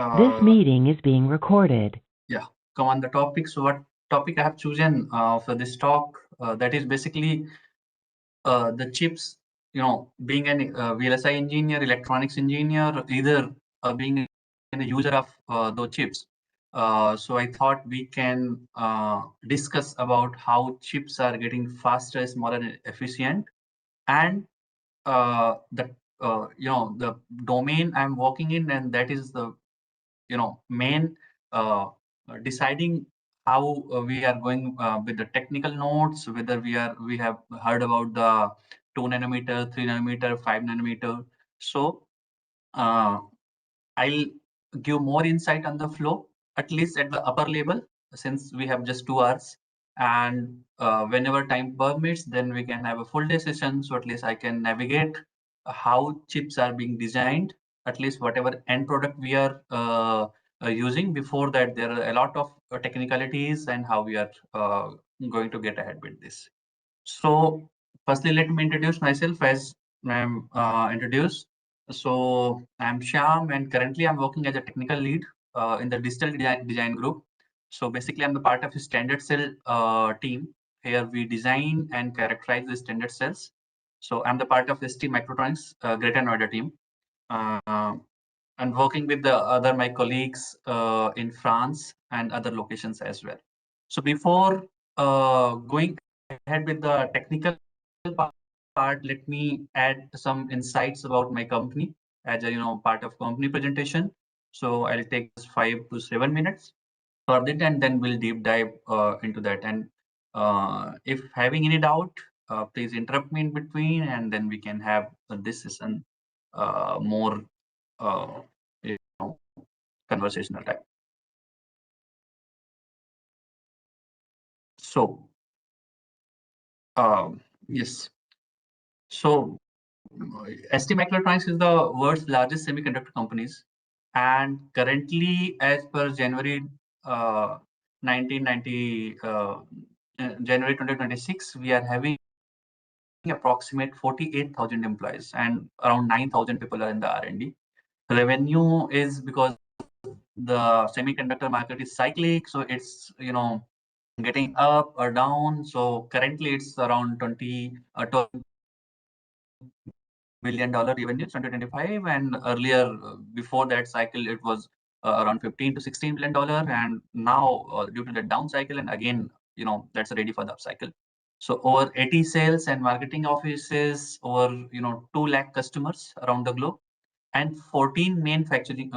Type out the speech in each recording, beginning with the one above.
This meeting is being recorded. Yeah, come on the topic. So what topic I have chosen for this talk, that is basically the chips, being an VLSI engineer, electronics engineer, either being a user of those chips. So I thought we can discuss about how chips are getting faster, smaller, and efficient, and the domain I'm working in, and that is the main uh, deciding how we are going with the technical nodes, whether we have heard about the 2 nanometer, 3 nanometer, 5 nanometer. So uh, I'll give more insight on the flow, at least at the upper level, since we have just 2 hours. And whenever time permits, then we can have a full day session. So at least I can navigate how chips are being designed, at least whatever end product we are using. Before that, there are a lot of technicalities and how we are going to get ahead with this. So firstly, let me introduce myself as I'm introduced. So I'm Shyam, and currently I'm working as a technical lead in the digital design group. So basically, I'm the part of the standard cell team. Here we design and characterize the standard cells. So I'm the part of ST Microtronics Greater Noida team. Uh, and working with the other my colleagues in France and other locations as well. So before going ahead with the technical part, let me add some insights about my company as a part of company presentation. So I'll take 5 to 7 minutes for that, and then we'll deep dive into that. And if having any doubt, please interrupt me in between, and then we can have this session more uh, you know, conversational type. So, yes. So, ST Microelectronics is the world's largest semiconductor companies, and currently, as per January 1990, January 2026, we are having approximate 48,000 employees, and around 9,000 people are in the R&D. Revenue is because the semiconductor market is cyclic, so it's getting up or down. So currently it's around $12 billion revenue 2025, and earlier before that cycle it was around 15 to 16 billion dollar, and now due to the down cycle, and again that's ready for the up cycle. So over 80 sales and marketing offices, over 2 lakh customers around the globe, and 14 manufacturing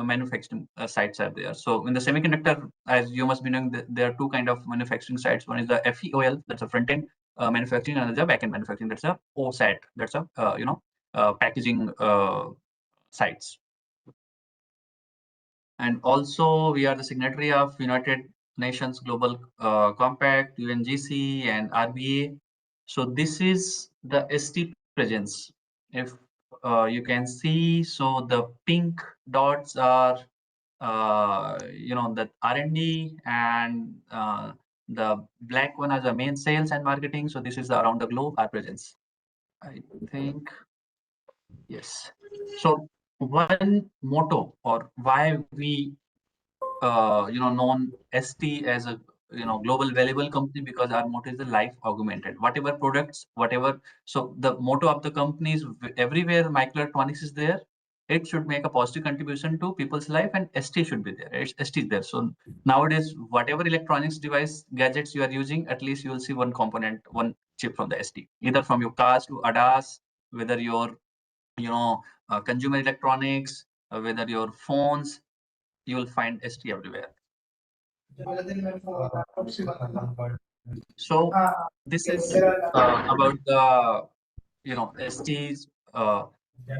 sites are there. So in the semiconductor, as you must be knowing, there are two kind of manufacturing sites. One is the FEOL, that's a front end manufacturing, and another back end manufacturing, that's a OSAT, that's a packaging sites. And also we are the signatory of United Nations Global Compact, UNGC, and RBA. So this is the ST presence. If you can see, so the pink dots are the R&D, and the black one is the main sales and marketing. So this is around the globe, our presence, I think. Yes. So one motto, or why we known ST as a global valuable company, because our motto is the life augmented. Whatever products, whatever. So the motto of the company is everywhere microelectronics is there, it should make a positive contribution to people's life, and ST should be there. ST is there. So nowadays, whatever electronics device gadgets you are using, at least you will see one component, one chip from the ST, either from your cars to ADAS, whether your consumer electronics, whether your phones, you will find ST everywhere. So this is about the STs,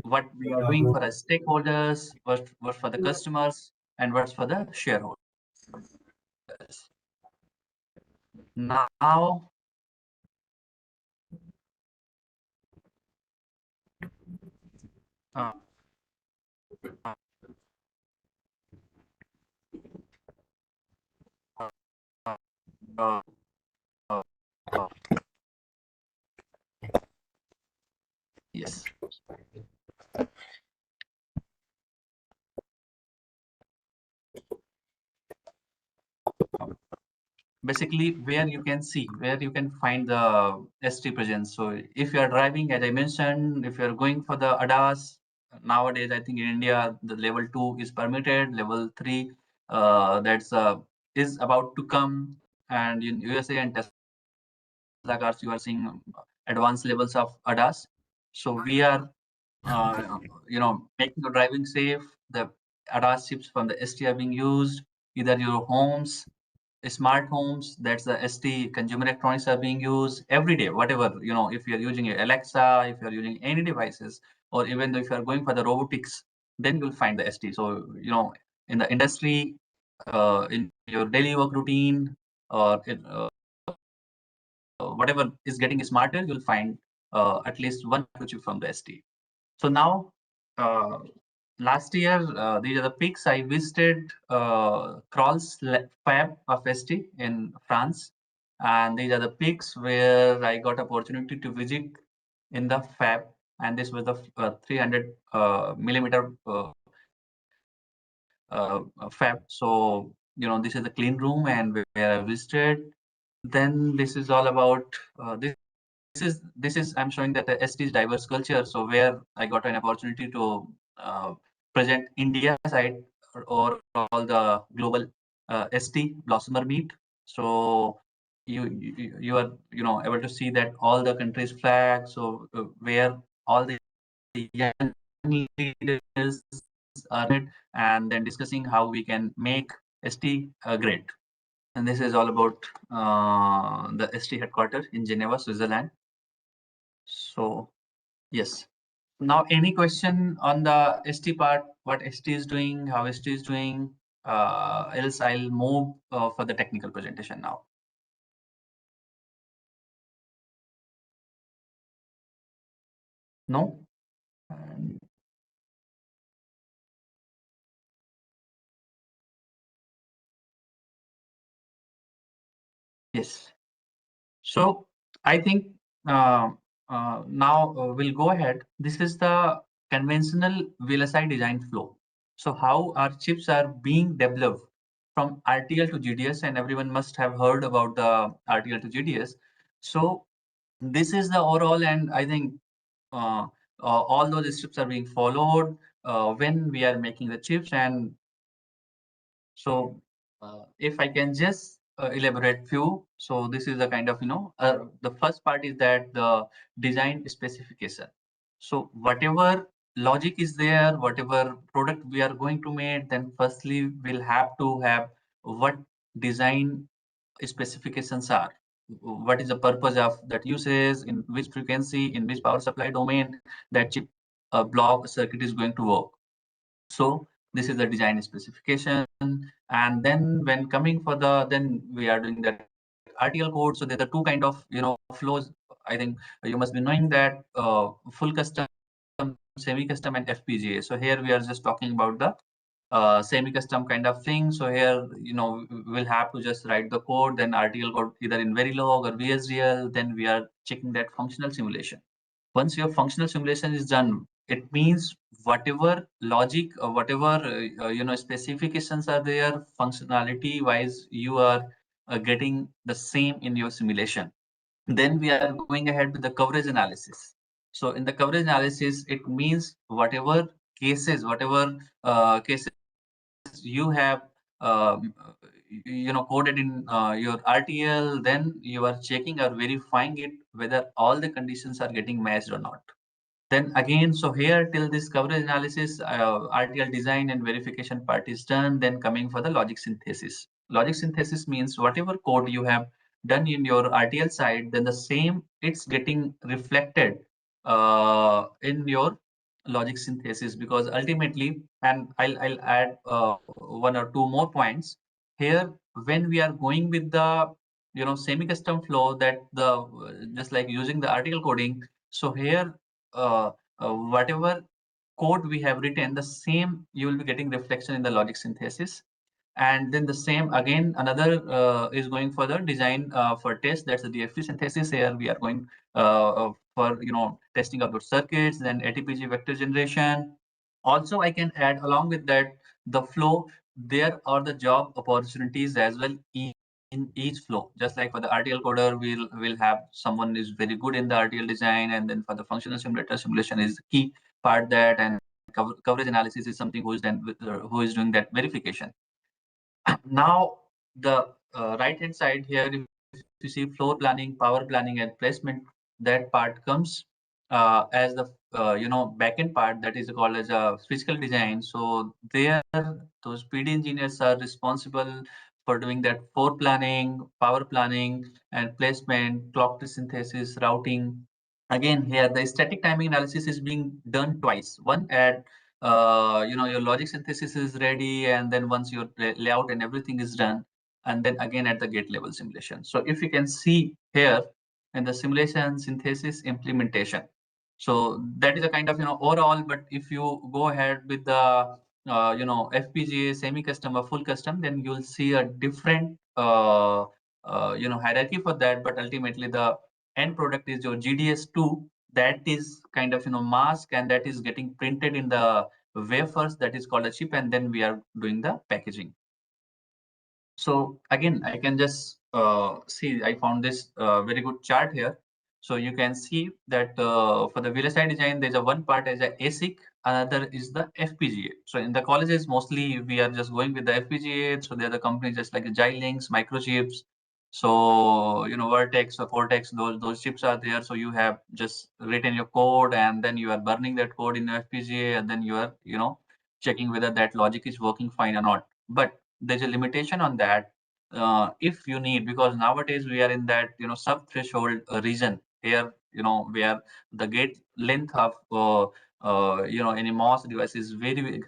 what we are doing for our stakeholders, what for the customers, and what's for the shareholders. Now, uh, uh, uh, yes. basically where you can see, where you can find the ST presence. So if you are driving, as I mentioned, if you are going for the ADAS, nowadays I think in India the level 2 is permitted, level 3 that's is about to come, and in USA and Tesla cars you are seeing advanced levels of ADAS. So we are making your driving safe. The ADAS chips from the ST are being used, either your homes, smart homes, that's the ST consumer electronics are being used every day, whatever, if you're using Alexa, if you're using any devices, or even if you're going for the robotics, then you'll find the ST. So, in the industry, in your daily work routine, or whatever is getting smarter, you'll find at least one microchip from the ST. So now, uh, last year, these are the peaks. I visited Fab of ST in France, and these are the peaks where I got opportunity to visit in the Fab, and this was the 300 millimeter Fab. So this is the clean room, and where I visited. Then this is all about this is I'm showing that the ST is diverse culture. So where I got an opportunity to present India side, or all the global ST Blossomer meet. So you are able to see that all the countries flag. So where all the young leaders are and then discussing how we can make ST great. And this is all about the ST headquarters in Geneva, Switzerland. So yes. Now, any question on the ST part? What ST is doing? How ST is doing? Else, I'll move for the technical presentation now. No. And yes. So I think uh, now we'll go ahead. This is the conventional VLSI design flow. So how our chips are being developed from RTL to GDS, and everyone must have heard about the RTL to GDS. So this is the overall, and I think uh, all those steps are being followed when we are making the chips. And so if I can just elaborate few, so this is the kind of, the first part is that the design specification. So whatever logic is there, whatever product we are going to make, then firstly we'll have to have what design specifications are. What is the purpose of that uses, in which frequency, in which power supply domain that chip block circuit is going to work. So this is the design specification. And then when coming for then we are doing that RTL code. So there are two kind of, flows. I think you must be knowing that full custom, semi-custom, and FPGA. So here we are just talking about the semi-custom kind of thing. So here, we'll have to just write the code, then RTL code either in Verilog or VSDL. Then we are checking that functional simulation. Once your functional simulation is done, it means whatever logic or whatever specifications are there, functionality wise, you are getting the same in your simulation. Then we are going ahead with the coverage analysis. So in the coverage analysis, it means whatever cases, cases you have coded in your RTL, then you are checking or verifying it whether all the conditions are getting matched or not. Then again, so here till this coverage analysis, RTL design and verification part is done. Then coming for the logic synthesis. Logic synthesis means whatever code you have done in your RTL side, then the same it's getting reflected in your logic synthesis, because ultimately, and I'll add one or two more points here. When we are going with the semi-custom flow, that the just like using the RTL coding. So here uh, whatever code we have written, the same you will be getting reflection in the logic synthesis. And then the same again, another is going for the design for test. That's the DFT synthesis. Here we are going for testing of the circuits, then ATPG vector generation. Also, I can add along with that the flow. There are the job opportunities as well in each flow. Just like for the RTL coder, we'll have someone is very good in the RTL design, and then for the functional simulator, simulation is the key part that, and coverage analysis is something who is doing that verification. Now the right hand side here, if you see floor planning, power planning, and placement, that part comes as the backend part, that is called as a physical design. So there, those PD engineers are responsible for doing that floor planning, power planning, and placement, clock tree synthesis, routing. Again, here the static timing analysis is being done twice. One at your logic synthesis is ready, and then once your layout and everything is done, and then again at the gate level simulation. So if you can see here in the simulation, synthesis, implementation, so that is a kind of overall. But if you go ahead with the FPGA, semi-custom or full custom, then you'll see a different hierarchy for that. But ultimately the end product is your GDS2, that is kind of mask, and that is getting printed in the wafers, that is called a chip, and then we are doing the packaging. So again, I can just see, I found this very good chart here. So you can see that for the VLSI design, there's a one part as a ASIC, another is the FPGA. So in the colleges, mostly we are just going with the FPGA. So there are the companies just like Xilinx, Microchips. So Vertex or Cortex, those chips are there. So you have just written your code, and then you are burning that code in the FPGA, and then you are checking whether that logic is working fine or not. But there's a limitation on that if you need, because nowadays we are in that sub threshold region here, where the gate length of any MOS device is very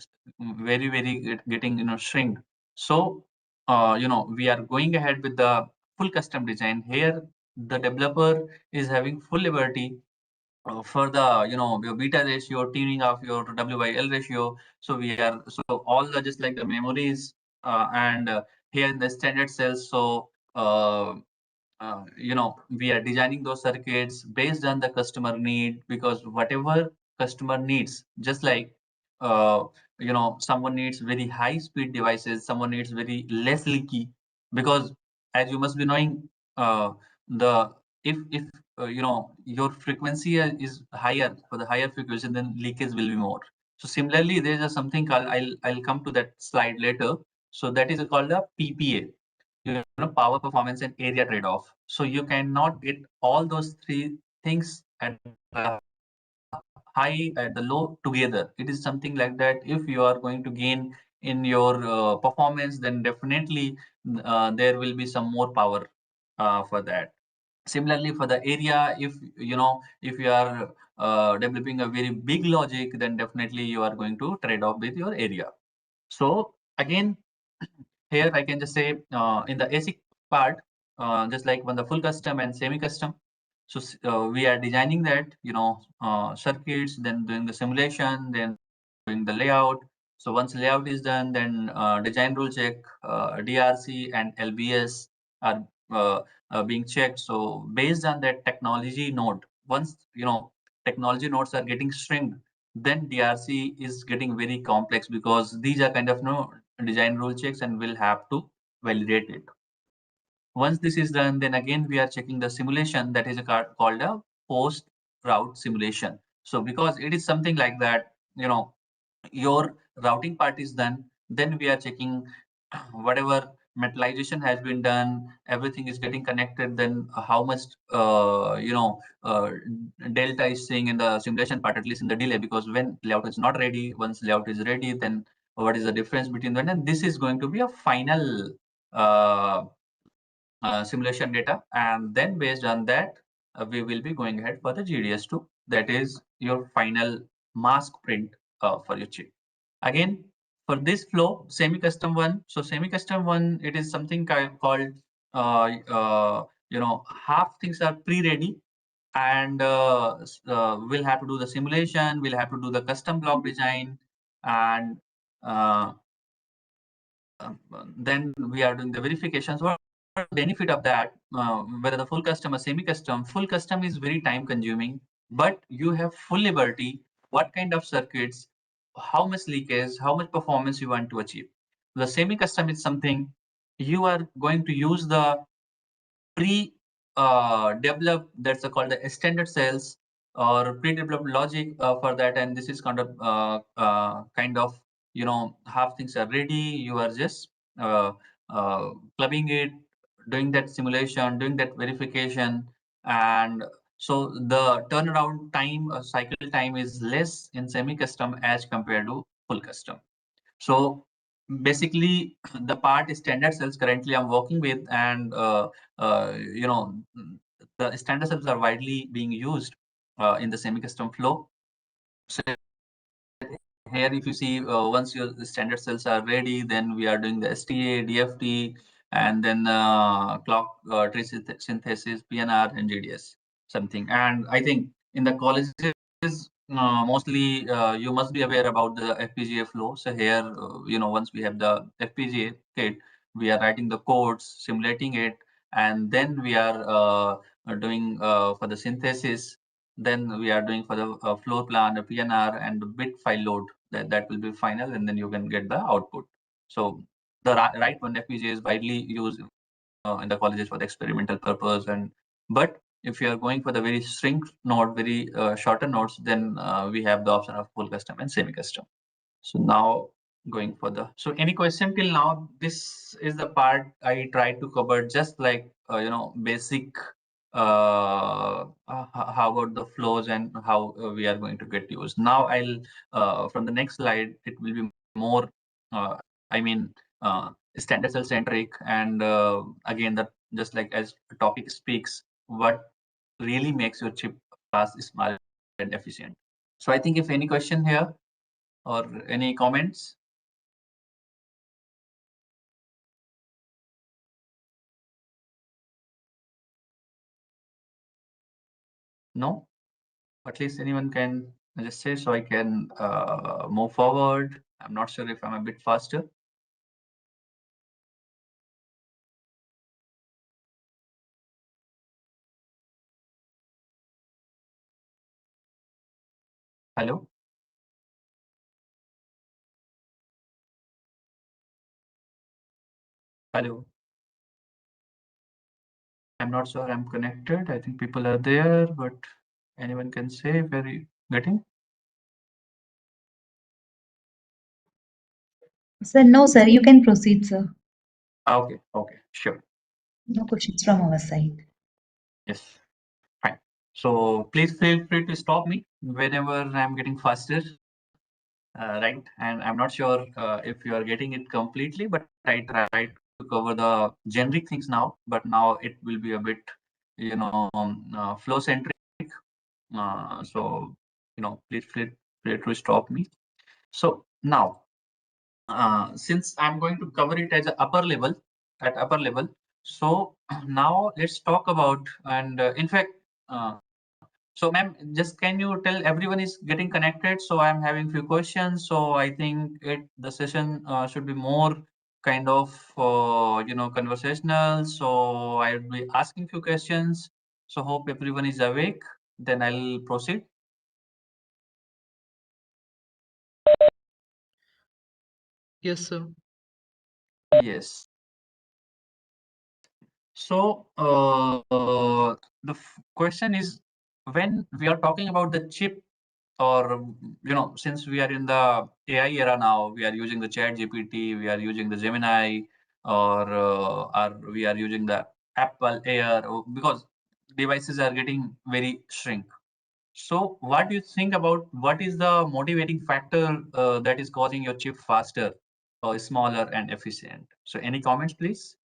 getting shrink. So we are going ahead with the full custom design. Here the developer is having full liberty for the your beta ratio, tuning of your W by L ratio. So we are, so all the, just like the memories and here in the standard cells. So we are designing those circuits based on the customer need, because whatever customer needs, just like someone needs very high speed devices, someone needs very less leaky, because as you must be knowing, the if your frequency is higher, for the higher frequency, then leakage will be more. So similarly, there is something called, I'll come to that slide later. So that is called a PPA, power, performance, and area trade-off. So you cannot get all those three things at the high, at the low together. It is something like that. If you are going to gain in your performance, then definitely there will be some more power for that. Similarly, for the area, if you are developing a very big logic, then definitely you are going to trade off with your area. So again, here I can just say in the ASIC part, just like when the full custom and semi-custom. So we are designing that, circuits, then doing the simulation, then doing the layout. So once layout is done, then design rule check, DRC and LBS are being checked. So based on that technology node, once technology nodes are getting shrinked, then DRC is getting very complex, because these are kind of design rule checks, and we'll have to validate it. Once this is done, then again we are checking the simulation, that is called a post route simulation. So because it is something like that, your routing part is done, then we are checking whatever metallization has been done, everything is getting connected, then how much delta is seeing in the simulation part, at least in the delay, because when layout is not ready, once layout is ready, then what is the difference between them, and this is going to be a final uh, simulation data, and then based on that we will be going ahead for the GDS2, that is your final mask print for your chip. Again, for this flow, semi-custom one, so semi-custom one, it is something called half things are pre-ready, and we'll have to do the simulation, we'll have to do the custom block design, and uh, then we are doing the verifications. What benefit of that, whether the full custom or semi-custom? Full custom is very time consuming, but you have full liberty what kind of circuits, how much leakage, how much performance you want to achieve. The semi-custom is something you are going to use the pre developed, that's called the standard cells or pre-developed logic for that, and this is kind of half things are ready, you are just uh, clubbing it, doing that simulation, doing that verification, and so the turnaround time, cycle time is less in semi-custom as compared to full custom. So basically, the part is standard cells currently I'm working with, and the standard cells are widely being used in the semi-custom flow. So here, if you see, once your standard cells are ready, then we are doing the STA, DFT, and then clock tree synthesis, PNR, and GDS something. And I think in the colleges, mostly you must be aware about the FPGA flow. So here, once we have the FPGA kit, we are writing the codes, simulating it, and then we are doing for the synthesis. Then we are doing for the floor plan, the PNR, and the bit file load. That will be final, and then you can get the output. So the right one FPGA is widely used in the colleges for the experimental purpose, and but if you are going for the very shrink node, very shorter nodes, then we have the option of full custom and semi-custom. So now going for the, so any question till now? This is the part I tried to cover, just like basic how about the flows and how we are going to get used. Now I'll from the next slide, it will be more uh, I mean standard cell centric, and again, that just like as the topic speaks, what really makes your chip fast, smart, and efficient. So I think if any question here or any comments? No? At least anyone can just say, so I can move forward. I'm not sure if I'm a bit faster. Hello? Hello? I'm not sure I'm connected. I think people are there, but anyone can say if you're getting? Sir, no, sir, you can proceed, sir. Okay, okay, sure. No questions from our side. Yes, fine. So please feel free to stop me whenever I'm getting faster. Right, and I'm not sure if you are getting it completely, but I tried to cover the generic things now, but now it will be a bit, flow centric. So, please feel free to stop me. So now, since I'm going to cover it as at upper level, so now let's talk about, and in fact, uh, so, ma'am, just can you tell everyone is getting connected? So I'm having few questions. So I think the session should be more kind of conversational. So I'll be asking few questions. So hope everyone is awake. Then I'll proceed. Yes, sir. Yes. So the question is, when we are talking about the chip, or since we are in the AI era now, we are using the Chat GPT, we are using the Gemini, or we are using the Apple Air, because devices are getting very shrink. So what do you think about what is the motivating factor that is causing your chip faster, or smaller and efficient? So any comments, please?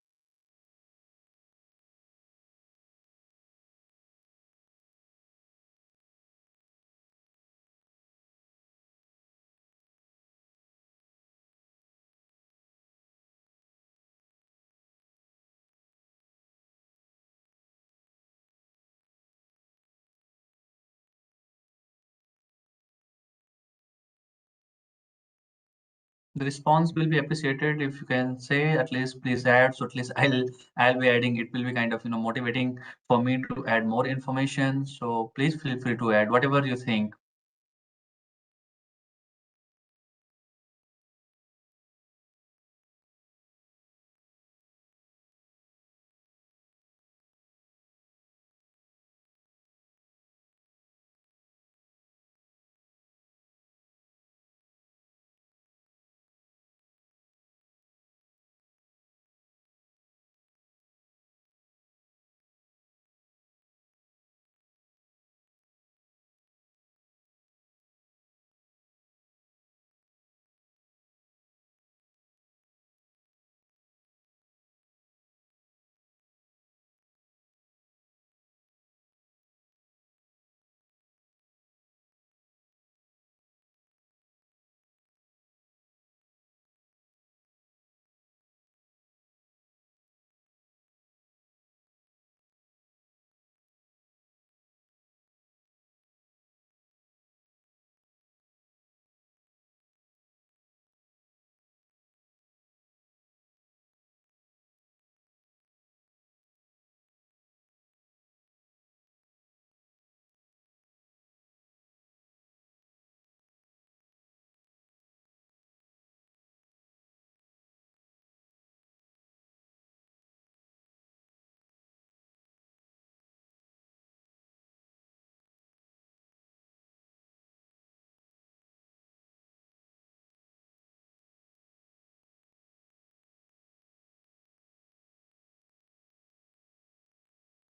The response will be appreciated if you can say at least please add. So at least I'll be adding. It will be kind of motivating for me to add more information. So please feel free to add whatever you think.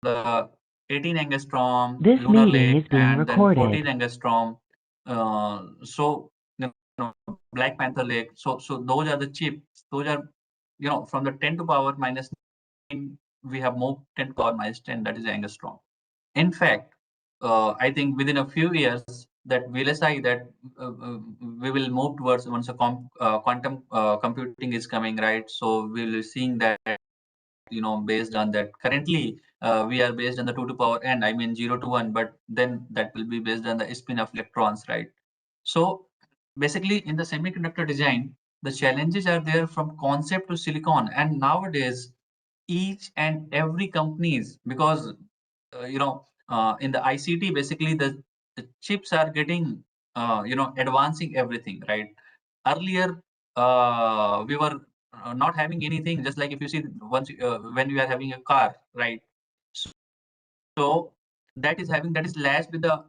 the 18 angstrom This lunar meeting lake is being and then 14 recorded. angstrom. So you know, Black Panther Lake. So those are the chips. Those are from the 10 to power minus 9, we have moved 10 to power minus 10. That is angstrom. In fact, I think within a few years that VLSI that we will move towards once a quantum computing is coming, right? So we'll be seeing that based on that. Currently, we are based on the 2 to power n, I mean 0 to 1, but then that will be based on the spin of electrons, right? So basically in the semiconductor design, the challenges are there from concept to silicon. And nowadays, each and every companies, because in the ICT, basically the chips are getting advancing everything, right? Earlier, we were not having anything, just like if you see once when we are having a car, right? So that is latched with the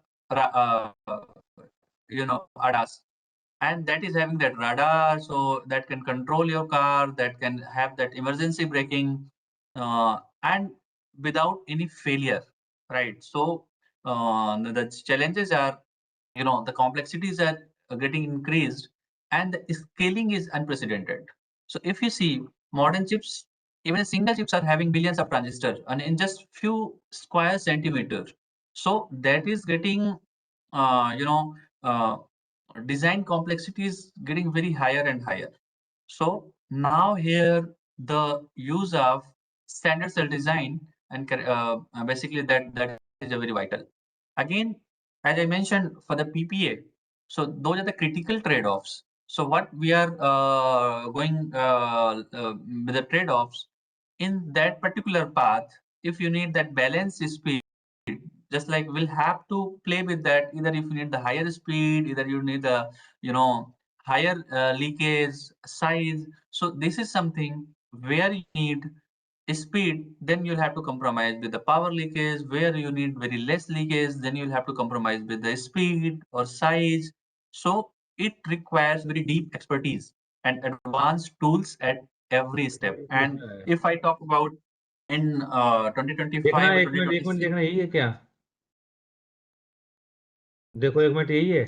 ADAS, and that is having that radar, so that can control your car, that can have that emergency braking, and without any failure, right? So the challenges are, the complexities are getting increased, and the scaling is unprecedented. So if you see modern chips, even single chips are having billions of transistors and in just few square centimeters. So that is getting uh, you know uh, design complexity is getting very higher and higher. So now here the use of standard cell design and basically that is a very vital. Again, as I mentioned for the PPA, so those are the critical trade-offs. So what we are going with the trade-offs in that particular path, if you need that balance speed, just like we'll have to play with that. Either if you need the higher speed, either you need the higher leakage size. So this is something where you need speed, then you'll have to compromise with the power leakage. Where you need very less leakage, then you'll have to compromise with the speed or size. So it requires very deep expertise and advanced tools at every step. And if I talk about in 2025 or एक minute 2026, देखना, यही है क्या? देखो एक minute, यही है?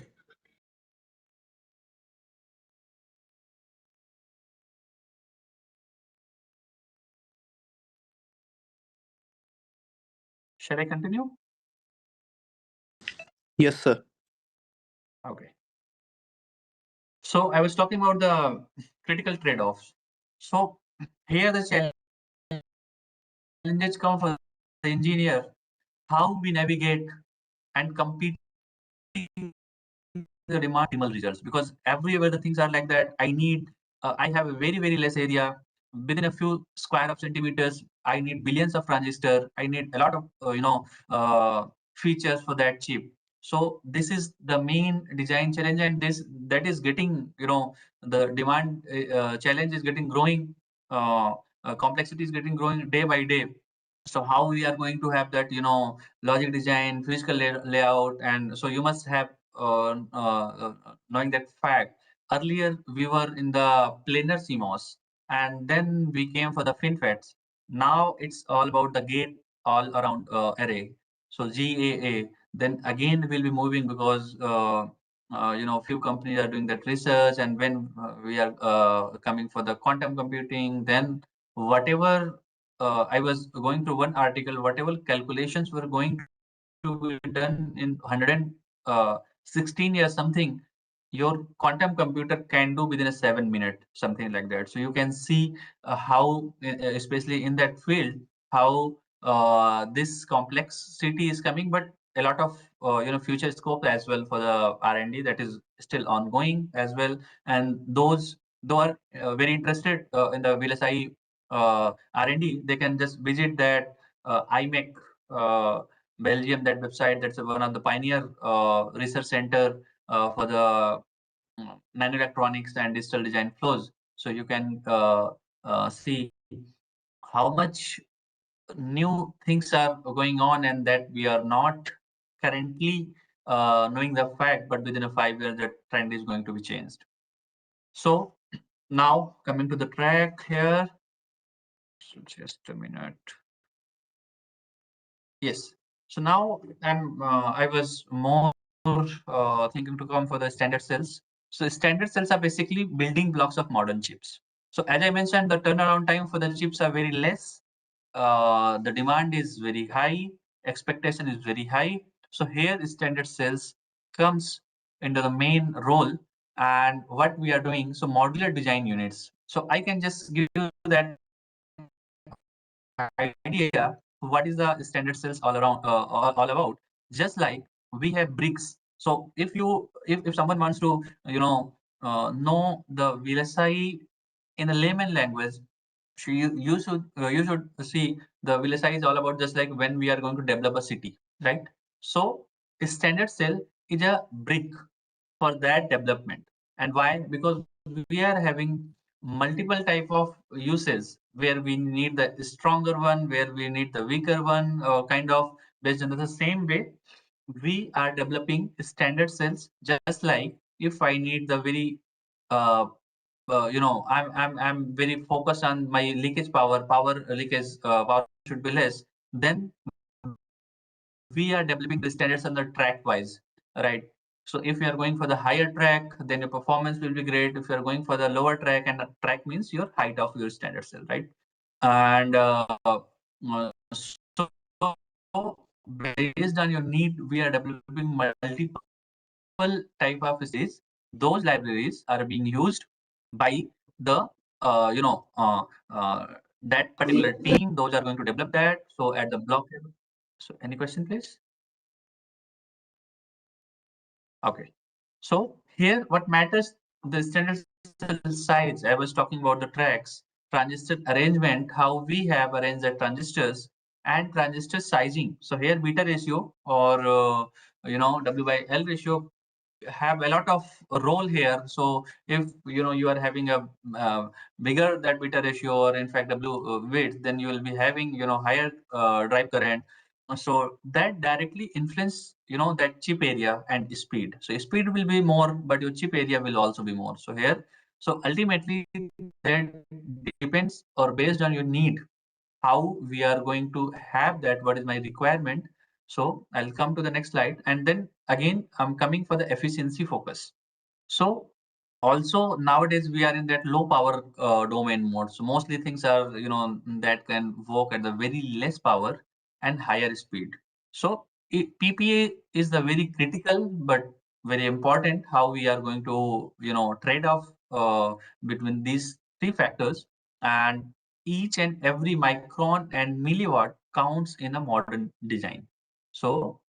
shall I continue? Yes, sir. Okay. So I was talking about the critical trade-offs. So here the challenges come for the engineer, how we navigate and compete the demand optimal results, because everywhere the things are like that. I have a very less area within a few square of centimeters. I need billions of transistor. I need a lot of features for that chip. So this is the main design challenge, and that is getting, the demand challenge is getting growing. Complexity is getting growing day by day. So how we are going to have that, logic design, physical layout, and so you must have knowing that fact. Earlier we were in the planar CMOS, and then we came for the FinFETs. Now it's all about the gate all around array. So GAA. Then again we'll be moving, because few companies are doing that research, and when we are coming for the quantum computing, then whatever I was going through one article, whatever calculations were going to be done in 116 years something, your quantum computer can do within a 7 minute, something like that. So you can see how, especially in that field, how this complexity is coming, but a lot of future scope as well for the R&D that is still ongoing as well. And those who are very interested in the VLSI R&D, they can just visit that IMEC Belgium, that website. That's one of the pioneer research center for the nanoelectronics and digital design flows. So you can see how much new things are going on, and that we are not currently knowing the fact, but within a 5 years, that trend is going to be changed. So now coming to the track here. So just a minute. Yes. So now I was more thinking to come for the standard cells. So standard cells are basically building blocks of modern chips. So as I mentioned, the turnaround time for the chips are very less. The demand is very high, expectation is very high. So here standard cells comes into the main role, and what we are doing, so modular design units. So I can just give you that idea what is the standard cells all around all about. Just like we have bricks. So if someone wants to know the VLSI in a layman language, you should see the VLSI is all about just like when we are going to develop a city, right? So a standard cell is a brick for that development. And why? Because we are having multiple type of uses where we need the stronger one, where we need the weaker one, kind of based on the same way we are developing standard cells. Just like if I need the very I'm very focused on my leakage power leakage power should be less, then we are developing the standards on the track wise, right? So if you are going for the higher track, then your performance will be great. If you are going for the lower track, and the track means your height of your standard cell, right? And so based on your need, we are developing multiple type of libraries. Those libraries are being used by the that particular team. Those are going to develop that. So at the block level. So any question, please? Okay. So here what matters, the standard cell size. I was talking about the tracks, transistor arrangement, how we have arranged the transistors, and transistor sizing. So here beta ratio or W by L ratio have a lot of role here. So if you are having a bigger that beta ratio, or in fact W width, then you will be having higher drive current. So that directly influence that chip area and speed. So speed will be more, but your chip area will also be more. So here, so ultimately that depends or based on your need, how we are going to have that, what is my requirement. So I'll come to the next slide, and then again I'm coming for the efficiency focus. So also nowadays we are in that low power domain mode. So mostly things are that can work at the very less power and higher speed. So PPA is the very critical but very important, how we are going to trade off between these three factors, and each and every micron and milliwatt counts in a modern design. So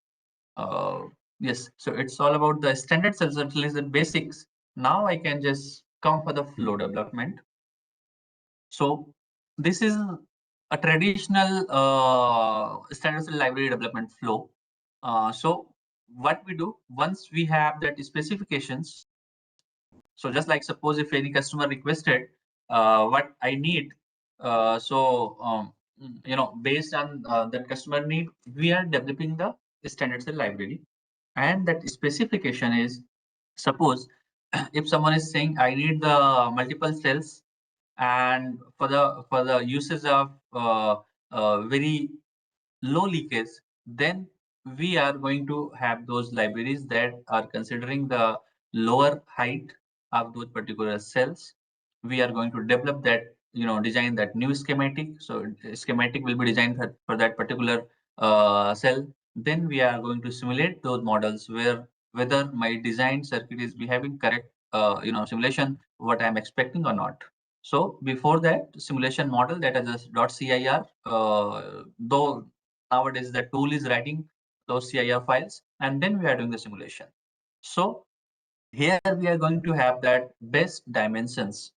yes, so it's all about the standard cells, at least the basics. Now I can just come for the flow development. So this is a traditional standard cell library development flow. So what we do, once we have that specifications, so just like suppose if any customer requested what I need, based on that customer need, we are developing the standard cell library. And that specification is, suppose if someone is saying I need the multiple cells, and for the uses of very low leakage, then we are going to have those libraries that are considering the lower height of those particular cells. We are going to develop that, design that new schematic. So schematic will be designed for that particular cell. Then we are going to simulate those models where whether my design circuit is behaving correct, simulation, what I'm expecting or not. So before that simulation model, that is a .cir, though nowadays the tool is writing those CIR files, and then we are doing the simulation. So here we are going to have that best dimensions.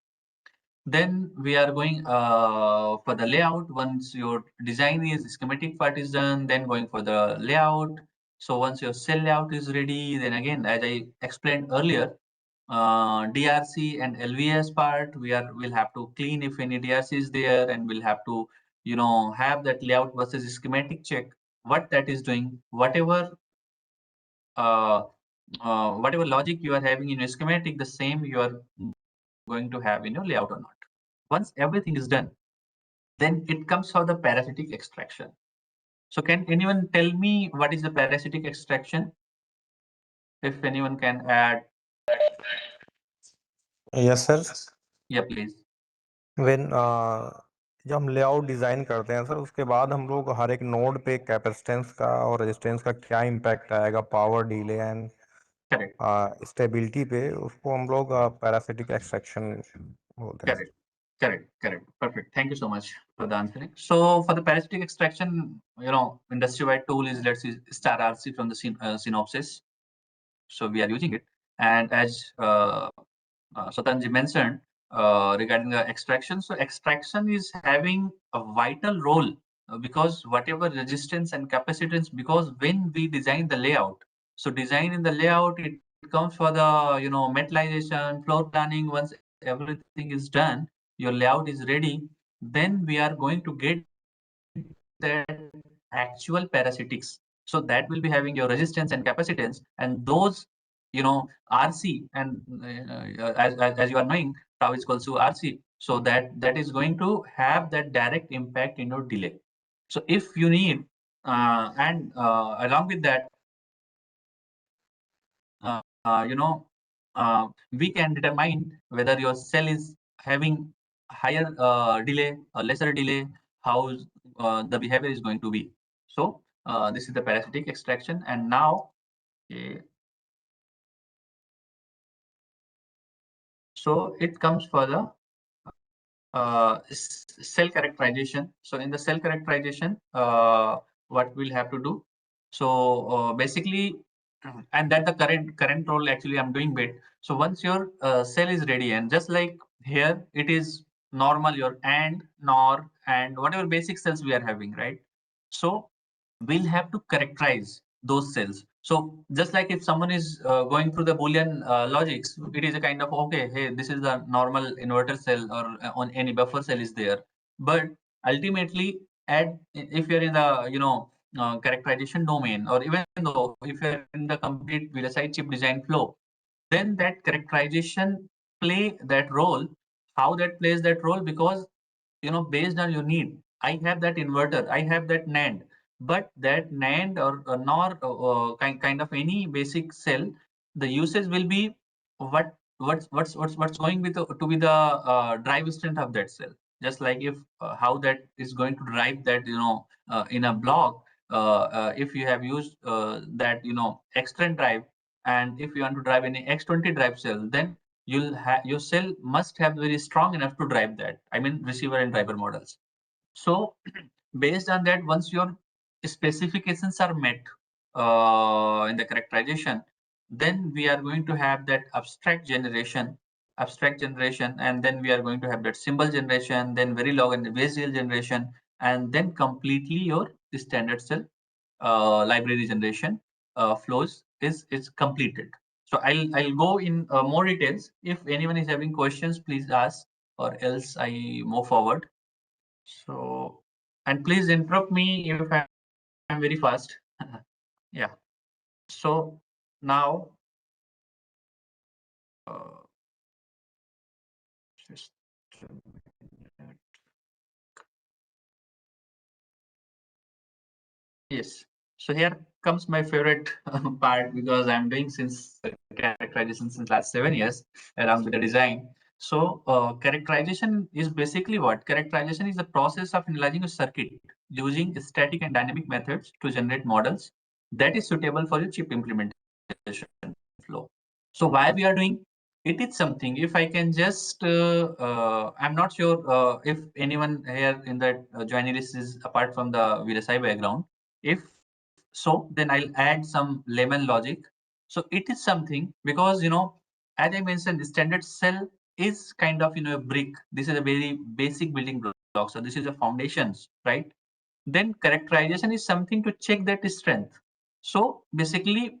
Then we are going for the layout. Once your design is, schematic part is done, then going for the layout. So once your cell layout is ready, then again, as I explained earlier, DRC and LVS part, we'll have to clean if any DRC is there, and we'll have to have that layout versus schematic check what that is doing, whatever whatever logic you are having in your schematic, the same you are going to have in your layout or not. Once everything is done, then it comes for the parasitic extraction. So can anyone tell me what is the parasitic extraction? If anyone can add. Yes sir Yeah, please. When जब हम layout design करते हैं sir उसके बाद हम लोग हर एक node पे कैपेसिटेंस का और रेजिस्टेंस का क्या इम्पैक्ट आएगा power delay and Correct. Stability पे उसको हम लोग पैरासिटिक एक्सट्रैक्शन बोलते हैं Correct. Perfect. Thank you so much for the answering. So for the parasitic extraction, industry-wide tool is, let's see, Star RC from the Synopsys. So we are using it. And as Satanji mentioned regarding the extraction, so extraction is having a vital role because whatever resistance and capacitance, because when we design the layout, so design in the layout, it comes for the metallization, floor planning. Once everything is done, your layout is ready, then we are going to get that actual parasitics. So that will be having your resistance and capacitance, and those RC, and as you are knowing, tau is equals to RC. So that is going to have that direct impact in your delay. So if you need, and along with that, we can determine whether your cell is having higher delay or lesser delay, how the behavior is going to be. So this is the parasitic extraction. And now, so it comes for the cell characterization. So in the cell characterization, what we'll have to do. So basically, and that the current role actually I'm doing bit. So once your cell is ready, and just like here, it is normal, your AND, NOR, and whatever basic cells we are having, right? So we'll have to characterize those cells. So just like if someone is going through the Boolean logics, it is a kind of, okay, hey, this is the normal inverter cell, or on any buffer cell is there. But ultimately, if you're in the characterization domain, or even though if you're in the complete VLSI chip design flow, then that characterization play that role. How that plays that role? Because based on your need, I have that inverter, I have that NAND, but that NAND or NOR kind of any basic cell, the usage will be what's going with to be the drive strength of that cell. Just like if how that is going to drive that in a block, if you have used that X10 drive, and if you want to drive any X20 drive cell, then your cell must have very strong enough to drive that. I mean receiver and driver models. So based on that, once your specifications are met in the characterization, then we are going to have that abstract generation, and then we are going to have that symbol generation, then Verilog and Vesiel generation, and then completely your standard cell library generation flows is completed. So I'll go in more details. If anyone is having questions, please ask, or else I move forward. So, and please interrupt me if I'm very fast. Yeah. So now, just a minute. Yes. So here comes my favorite part, because I'm doing since characterization since last 7 years around with the design. So characterization is basically what? Characterization is the process of analyzing a circuit using static and dynamic methods to generate models that is suitable for your chip implementation flow. So why we are doing it is something, if I can just, I'm not sure if anyone here in that joineries is apart from the VLSI background. If so, then I'll add some layman logic. So it is something, because as I mentioned, the standard cell is kind of a brick. This is a very basic building block. So this is the foundations, right? Then characterization is something to check that strength. So basically,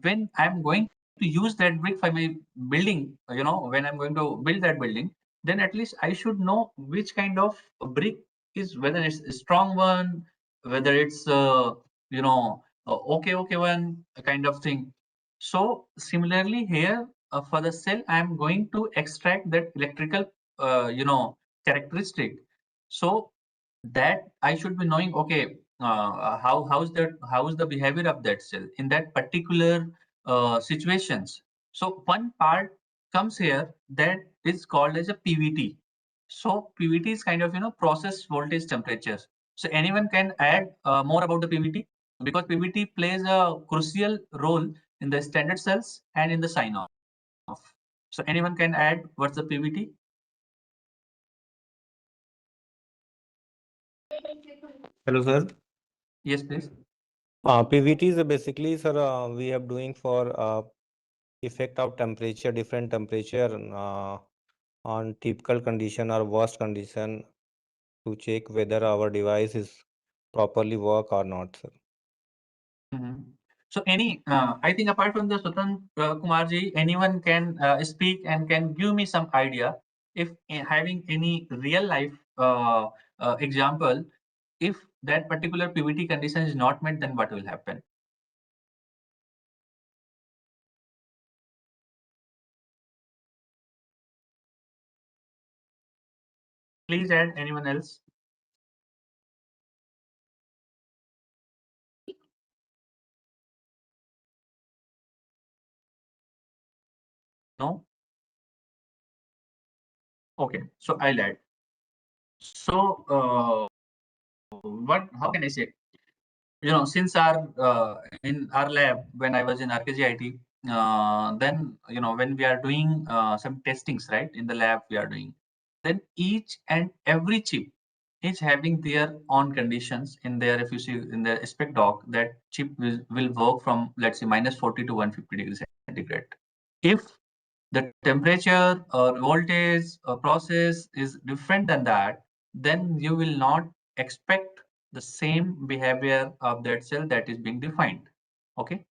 when I'm going to use that brick for my building, when I'm going to build that building, then at least I should know which kind of brick is, whether it's a strong one, whether it's okay one kind of thing. So similarly here, for the cell, I'm going to extract that electrical characteristic. So that I should be knowing, okay, how's the behavior of that cell in that particular situations. So one part comes here that is called as a PVT. So PVT is kind of process voltage temperatures. So anyone can add more about the PVT, because PVT plays a crucial role in the standard cells and in the sign off. So anyone can add what's the PVT? Hello, sir. Yes, please. PVT is basically, sir, we are doing for effect of temperature, different temperature on typical condition or worst condition to check whether our device is properly work or not, sir. So I think apart from the Swathantra Kumarji, anyone can speak and can give me some idea if having any real life example, if that particular PVT condition is not met, then what will happen? Please add anyone else. No? Okay, so I'll add. So how can I say? Since in our lab, when I was in RKGIT, then when we are doing some testings, right, in the lab we are doing, then each and every chip is having their own conditions in there. If you see in the spec doc, that chip will work from, let's say, -40 to 150 degrees centigrade. If the temperature or voltage or process is different than that, then you will not expect the same behavior of that cell that is being defined. Okay,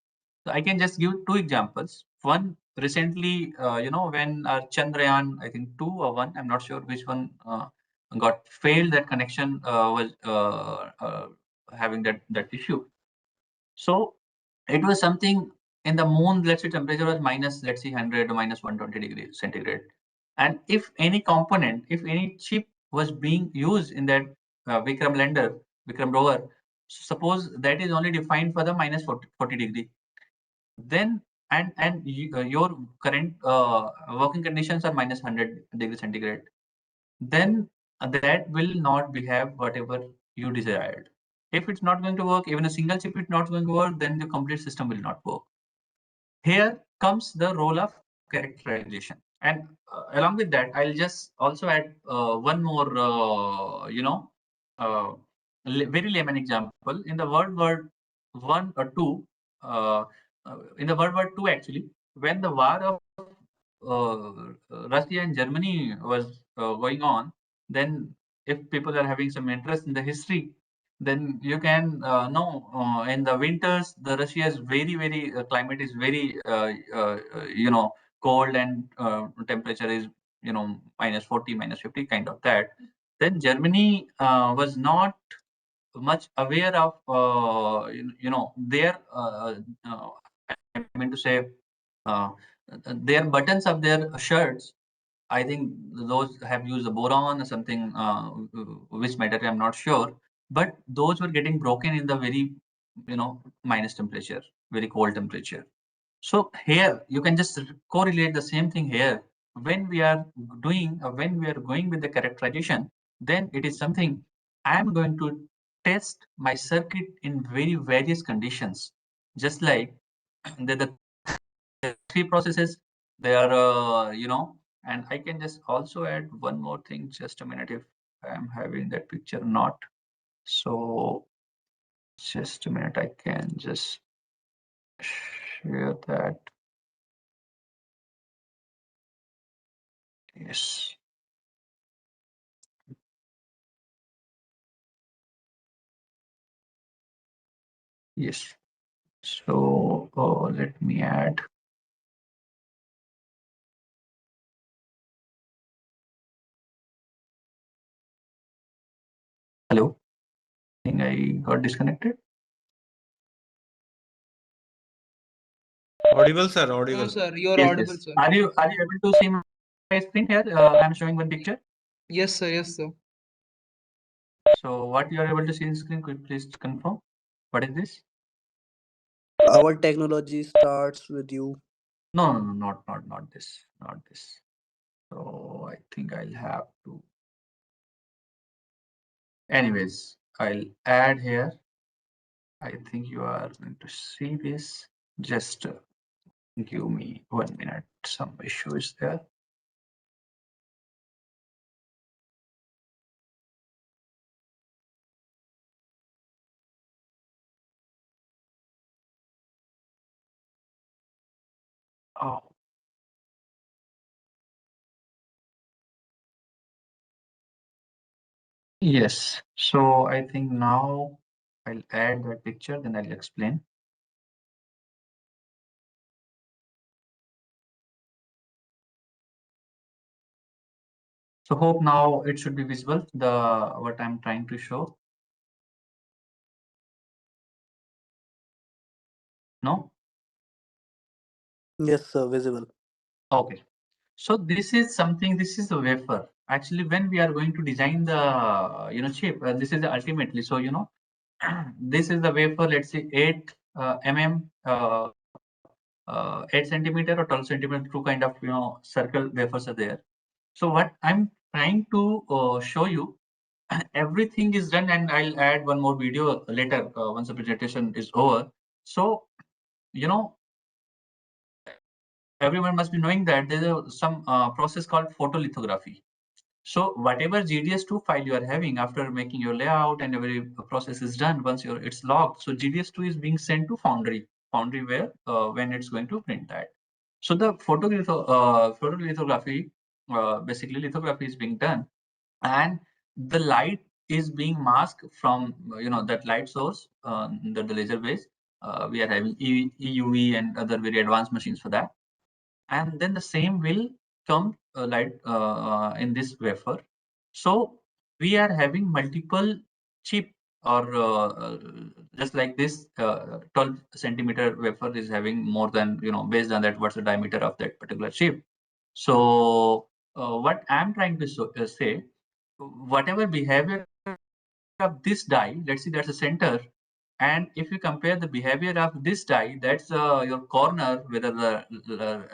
so I can just give two examples. One recently, when our Chandrayaan, I think 2 or 1, I'm not sure which one got failed, that connection was having that issue. So it was something in the moon, let's say temperature was minus, let's say 100 or minus 120 degrees centigrade. And if any component, if any chip was being used in that Vikram lander, Vikram rover, suppose that is only defined for the minus 40 degree, then your current working conditions are minus 100 degrees centigrade, then that will not behave whatever you desired. If it's not going to work, even a single chip is not going to work, then the complete system will not work. Here comes the role of characterization. And along with that, I'll just also add one more, very layman example. In the World War I or II, in the World War II, actually, when the war of Russia and Germany was going on, then if people are having some interest in the history, then you can know in the winters, the Russia's very climate is very cold, and temperature is -40, -50 kind of that. Then Germany was not much aware of their I mean to say their buttons of their shirts. I think those have used a boron or something, which material I'm not sure, but those were getting broken in the very, minus temperature, very cold temperature. So here you can just correlate the same thing here. When we are when we are going with the characterization, then it is something I'm going to test my circuit in very various conditions, just like the three processes. They are, and I can just also add one more thing. Just a minute, if I'm having that picture or not. So just a minute, I can just share that. Yes. Yes. So let me add. Hello. I think I got disconnected. Audible, sir. No, Audible. sir, you're Yes, audible, yes. sir. Are you able to see my screen here? I'm showing one picture. Yes, sir. Yes, sir. So what you are able to see in screen, could you please confirm? What is this? Our technology starts with you. No, not this, not this. So I think I'll have to. Anyways, I'll add here. I think you are going to see this. Just give me 1 minute. Some issue is there. Oh. Yes. So I think now I'll add that picture, then I'll explain. So hope now it should be visible, what I'm trying to show. No? Yes, sir, visible. Okay. So this is something, this is the wafer. Actually, when we are going to design the chip, this is the ultimately. So this is the wafer, let's say 8 mm, 8 centimeter or 12 centimeter, two kind of circle wafers are there. So what I'm trying to show you, everything is done, and I'll add one more video later once the presentation is over. So everyone must be knowing that there's some process called photolithography. So whatever GDS2 file you are having after making your layout and every process is done, once it's logged, so GDS2 is being sent to Foundry where when it's going to print that. So the photolithography, basically lithography is being done, and the light is being masked from that light source, the laser base. We are having EUV and other very advanced machines for that, and then the same will come light in this wafer. So we are having multiple chip, or just like this 12 centimeter wafer is having more than, based on that, what's the diameter of that particular chip. So what I'm trying to say, whatever behavior of this die, let's see, that's a center. And if you compare the behavior of this die, that's your corner, whether the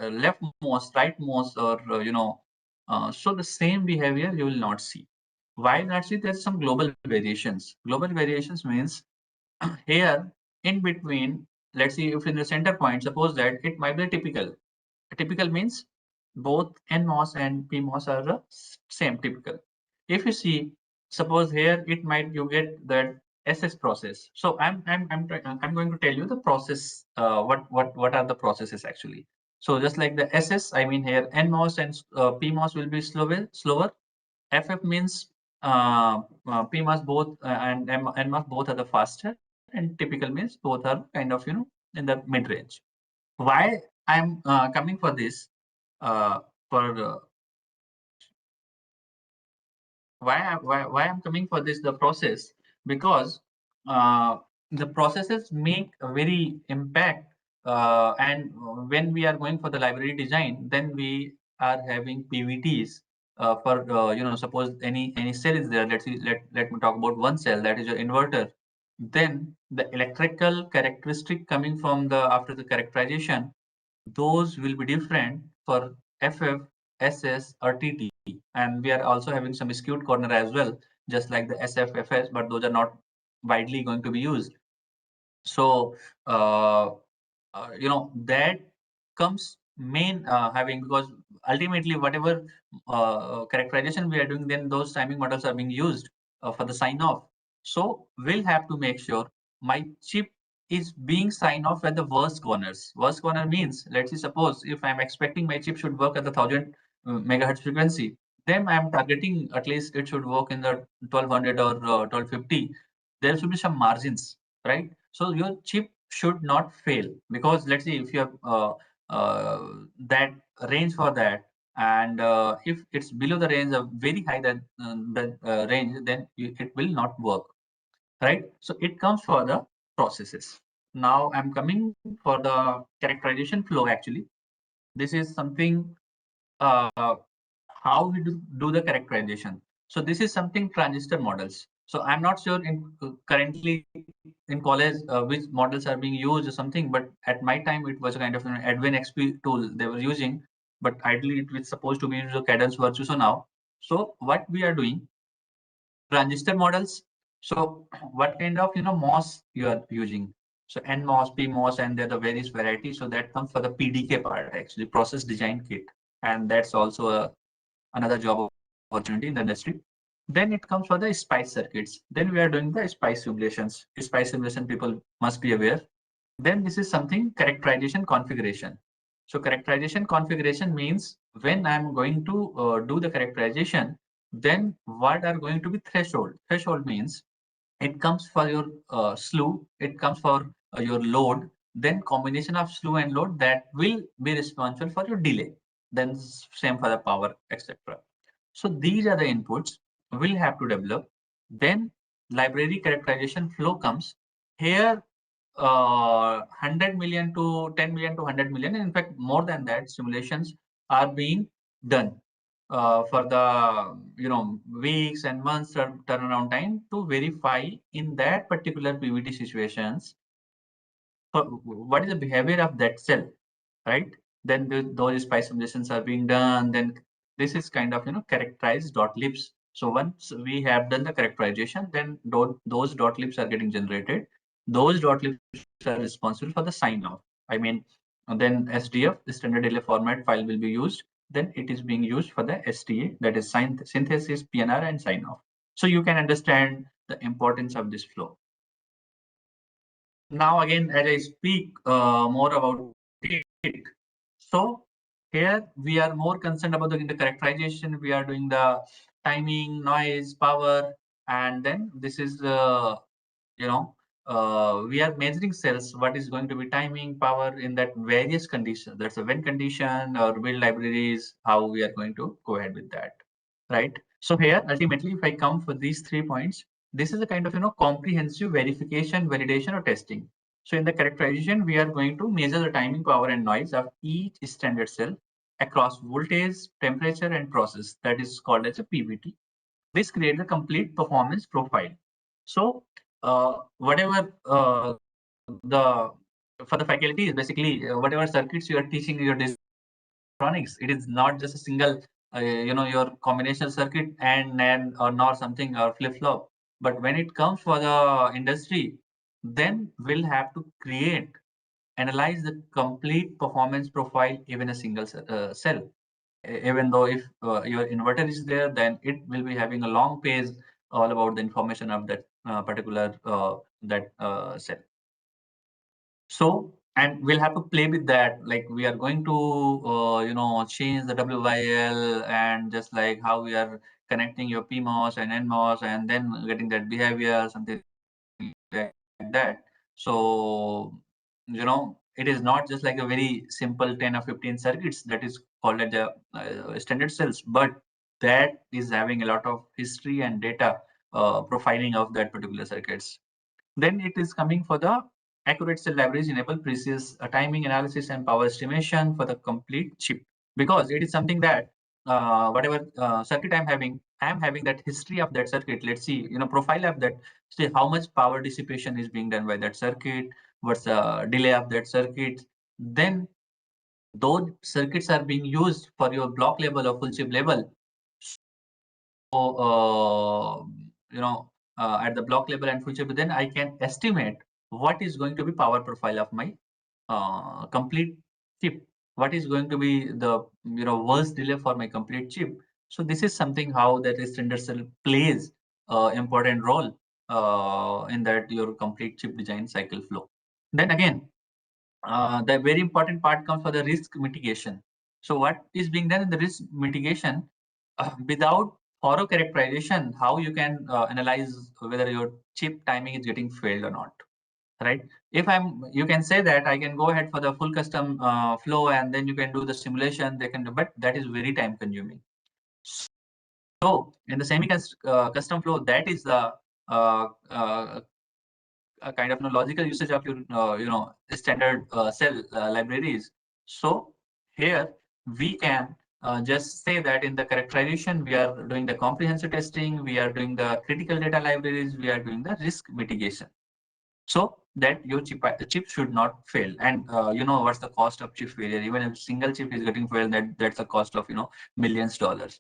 leftmost, rightmost, or so the same behavior you will not see. Why not see? There's some global variations. Global variations means here in between, let's see, if in the center point, suppose that it might be typical. Typical means both NMOS and PMOS are the same typical. If you see, suppose here it might, you get that SS process. So I'm going to tell you the process. What are the processes actually? So just like the SS, I mean here NMOS and PMOS will be slower. FF means PMOS both and NMOS both are the faster, and typical means both are kind of in the mid range. Why I'm coming for this? For why I'm coming for this, the process, because the processes make a very impact, and when we are going for the library design, then we are having PVTs for suppose any cell is there. Let me talk about one cell, that is your inverter. Then the electrical characteristic coming from the after the characterization, those will be different for FF, SS, or TT. And we are also having some skewed corner as well, just like the SFFS, but those are not widely going to be used. So, that comes main having, because ultimately whatever characterization we are doing, then those timing models are being used for the sign off. So we'll have to make sure my chip is being signed off at the worst corners. Worst corner means, let's say, suppose if I'm expecting my chip should work at the 1000 megahertz frequency, then I'm targeting at least it should work in the 1200 or 1250. There should be some margins, right? So your chip should not fail, because let's say if you have that range for that, and if it's below the range of very high that range, then it will not work, right? So it comes for the processes. Now I'm coming for the characterization flow. Actually, this is something how we do the characterization. So this is something transistor models. So I'm not sure currently in college which models are being used or something, but at my time it was a kind of an Advent XP tool they were using, but ideally it was supposed to be used Cadence Virtuoso now. So what we are doing, transistor models. So what kind of MOS you are using? So NMOS, PMOS, and there are the various varieties. So that comes for the PDK part, actually process design kit, and that's also another job opportunity in the industry. Then it comes for the SPICE circuits. Then we are doing the SPICE simulations. SPICE simulation people must be aware. Then this is something characterization configuration. So characterization configuration means when I'm going to do the characterization, then what are going to be threshold? Threshold means it comes for your slew, it comes for your load, then combination of slew and load that will be responsible for your delay. Then same for the power, etc. So these are the inputs we'll have to develop. Then library characterization flow comes. Here 100 million to 10 million to 100 million. In fact, more than that, simulations are being done for the weeks and months turnaround time to verify in that particular PVT situations what is the behavior of that cell, right? Then those SPICE simulations are being done. Then this is kind of characterized dot libs. So once we have done the characterization, then those dot libs are getting generated. Those dot libs are responsible for the sign off. I mean, then SDF, the standard delay format file, will be used. Then it is being used for the STA, that is synthesis, PNR, and sign off. So you can understand the importance of this flow. Now again, as I speak more about it, so here we are more concerned about the characterization. We are doing the timing, noise, power, and then this is we are measuring cells. What is going to be timing, power in that various conditions? That's a when condition or build libraries. How we are going to go ahead with that, right? So here ultimately, if I come for these 3 points, this is a kind of comprehensive verification, validation, or testing. So in the characterization, we are going to measure the timing, power, and noise of each standard cell across voltage, temperature, and process. That is called as a PVT. This creates a complete performance profile. So whatever the for the faculty is basically whatever circuits you are teaching your electronics, it is not just a single your combinational circuit and NAND or NOR something or flip-flop. But when it comes for the industry, then we'll have to analyze the complete performance profile, even a single cell. Even though if your inverter is there, then it will be having a long page all about the information of that particular cell. So, and we'll have to play with that. Like we are going to, change the WYL and just like how we are connecting your PMOS and NMOS and then getting that behavior, something like that. So, it is not just like a very simple 10 or 15 circuits that is called as the standard cells, but that is having a lot of history and data profiling of that particular circuits. Then it is coming for the accurate cell libraries enable precise timing analysis and power estimation for the complete chip, because it is something that whatever circuit I'm having that history of that circuit. Let's see, profile of that, see how much power dissipation is being done by that circuit, what's the delay of that circuit. Then those circuits are being used for your block level or full chip level. So at the block level and full chip, then I can estimate what is going to be power profile of my complete chip. What is going to be the worst delay for my complete chip? So this is something how that standard cell plays important role in that your complete chip design cycle flow. Then again, the very important part comes for the risk mitigation. So what is being done in the risk mitigation without thorough characterization, how you can analyze whether your chip timing is getting failed or not, right? If you can say that I can go ahead for the full custom flow and then you can do the simulation, they can do, but that is very time consuming. So in the custom flow, that is the a kind of logical usage of your standard cell libraries. So here we can just say that in the characterization, we are doing the comprehensive testing, we are doing the critical data libraries, we are doing the risk mitigation, so that your chip should not fail. And you know what's the cost of chip failure? Even if single chip is getting failed, that's a cost of millions dollars.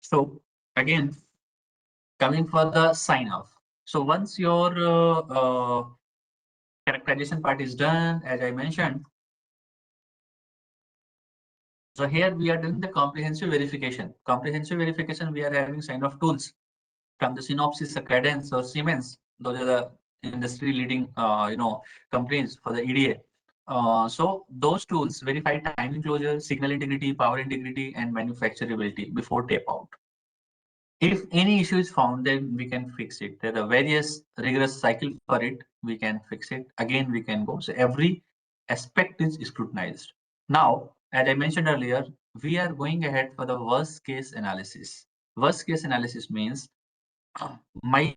So again, coming for the sign off. So once your characterization part is done, as I mentioned, so here we are doing the comprehensive verification. Comprehensive verification, we are having sign off tools from the Synopsys, Cadence, or Siemens. Those are the industry leading companies for the EDA. So those tools verify time enclosure, signal integrity, power integrity, and manufacturability before tape out. If any issue is found, then we can fix it. There are various rigorous cycle for it. We can fix it. Again, we can go. So every aspect is scrutinized. Now, as I mentioned earlier, we are going ahead for the worst case analysis. Worst case analysis means my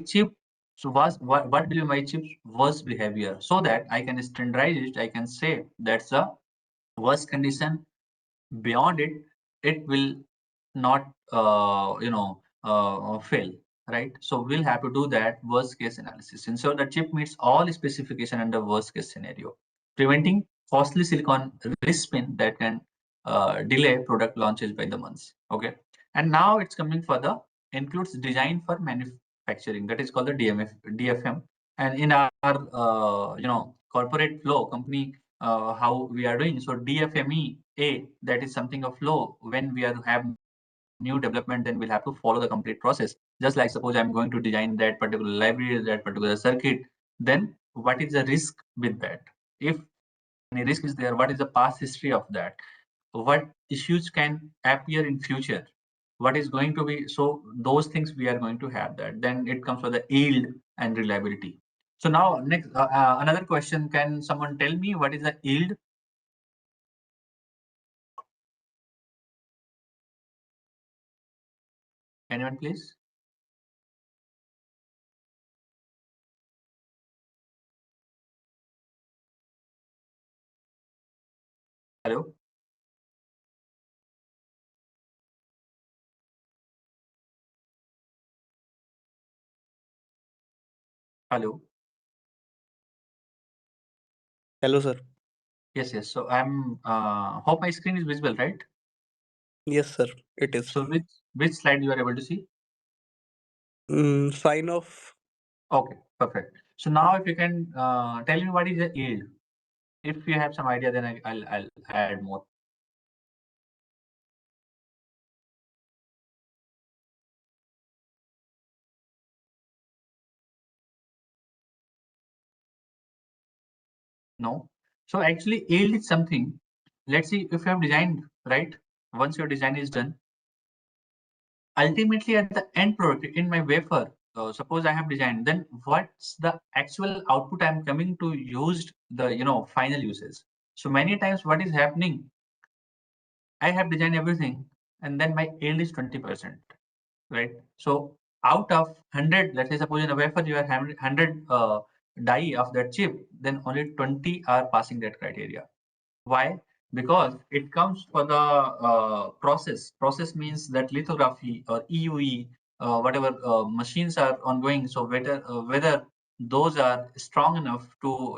chip, so what will be my chip's worst behavior, so that I can standardize it. I can say that's the worst condition. Beyond it, it will not fail, right? So we'll have to do that worst case analysis, ensure the chip meets all specification under worst case scenario, preventing costly silicon risk spin that can delay product launches by the months. Okay, and now it's coming for the includes design for manufacturing, that is called the DFM. And in our corporate flow company, how we are doing, so DFME A, that is something of flow. When we are have new development, then we'll have to follow the complete process. Just like suppose I'm going to design that particular library, that particular circuit, then what is the risk with that? If any risk is there, what is the past history of that? What issues can appear in future? What is going to be? So those things we are going to have that. Then it comes for the yield and reliability. So now next, another question, can someone tell me what is the yield? Anyone please? Hello? Hello? Hello, sir. Yes, yes. So I'm hope my screen is visible, right? Yes, sir. It is. So which slide you are able to see? Sign off. Okay, perfect. So now if you can tell me what is the yield. If you have some idea, then I'll add more. No. So actually yield is something. Let's see if you have designed, right? Once your design is done, ultimately at the end product in my wafer, suppose I have designed, then what's the actual output I'm coming to use the final uses. So many times what is happening, I have designed everything and then my yield is 20%, right? So out of 100, let's say suppose in a wafer you are having 100 die of that chip, then only 20 are passing that criteria. Why? Because it comes for the process. Process means that lithography or EUV, whatever machines are ongoing. So whether those are strong enough to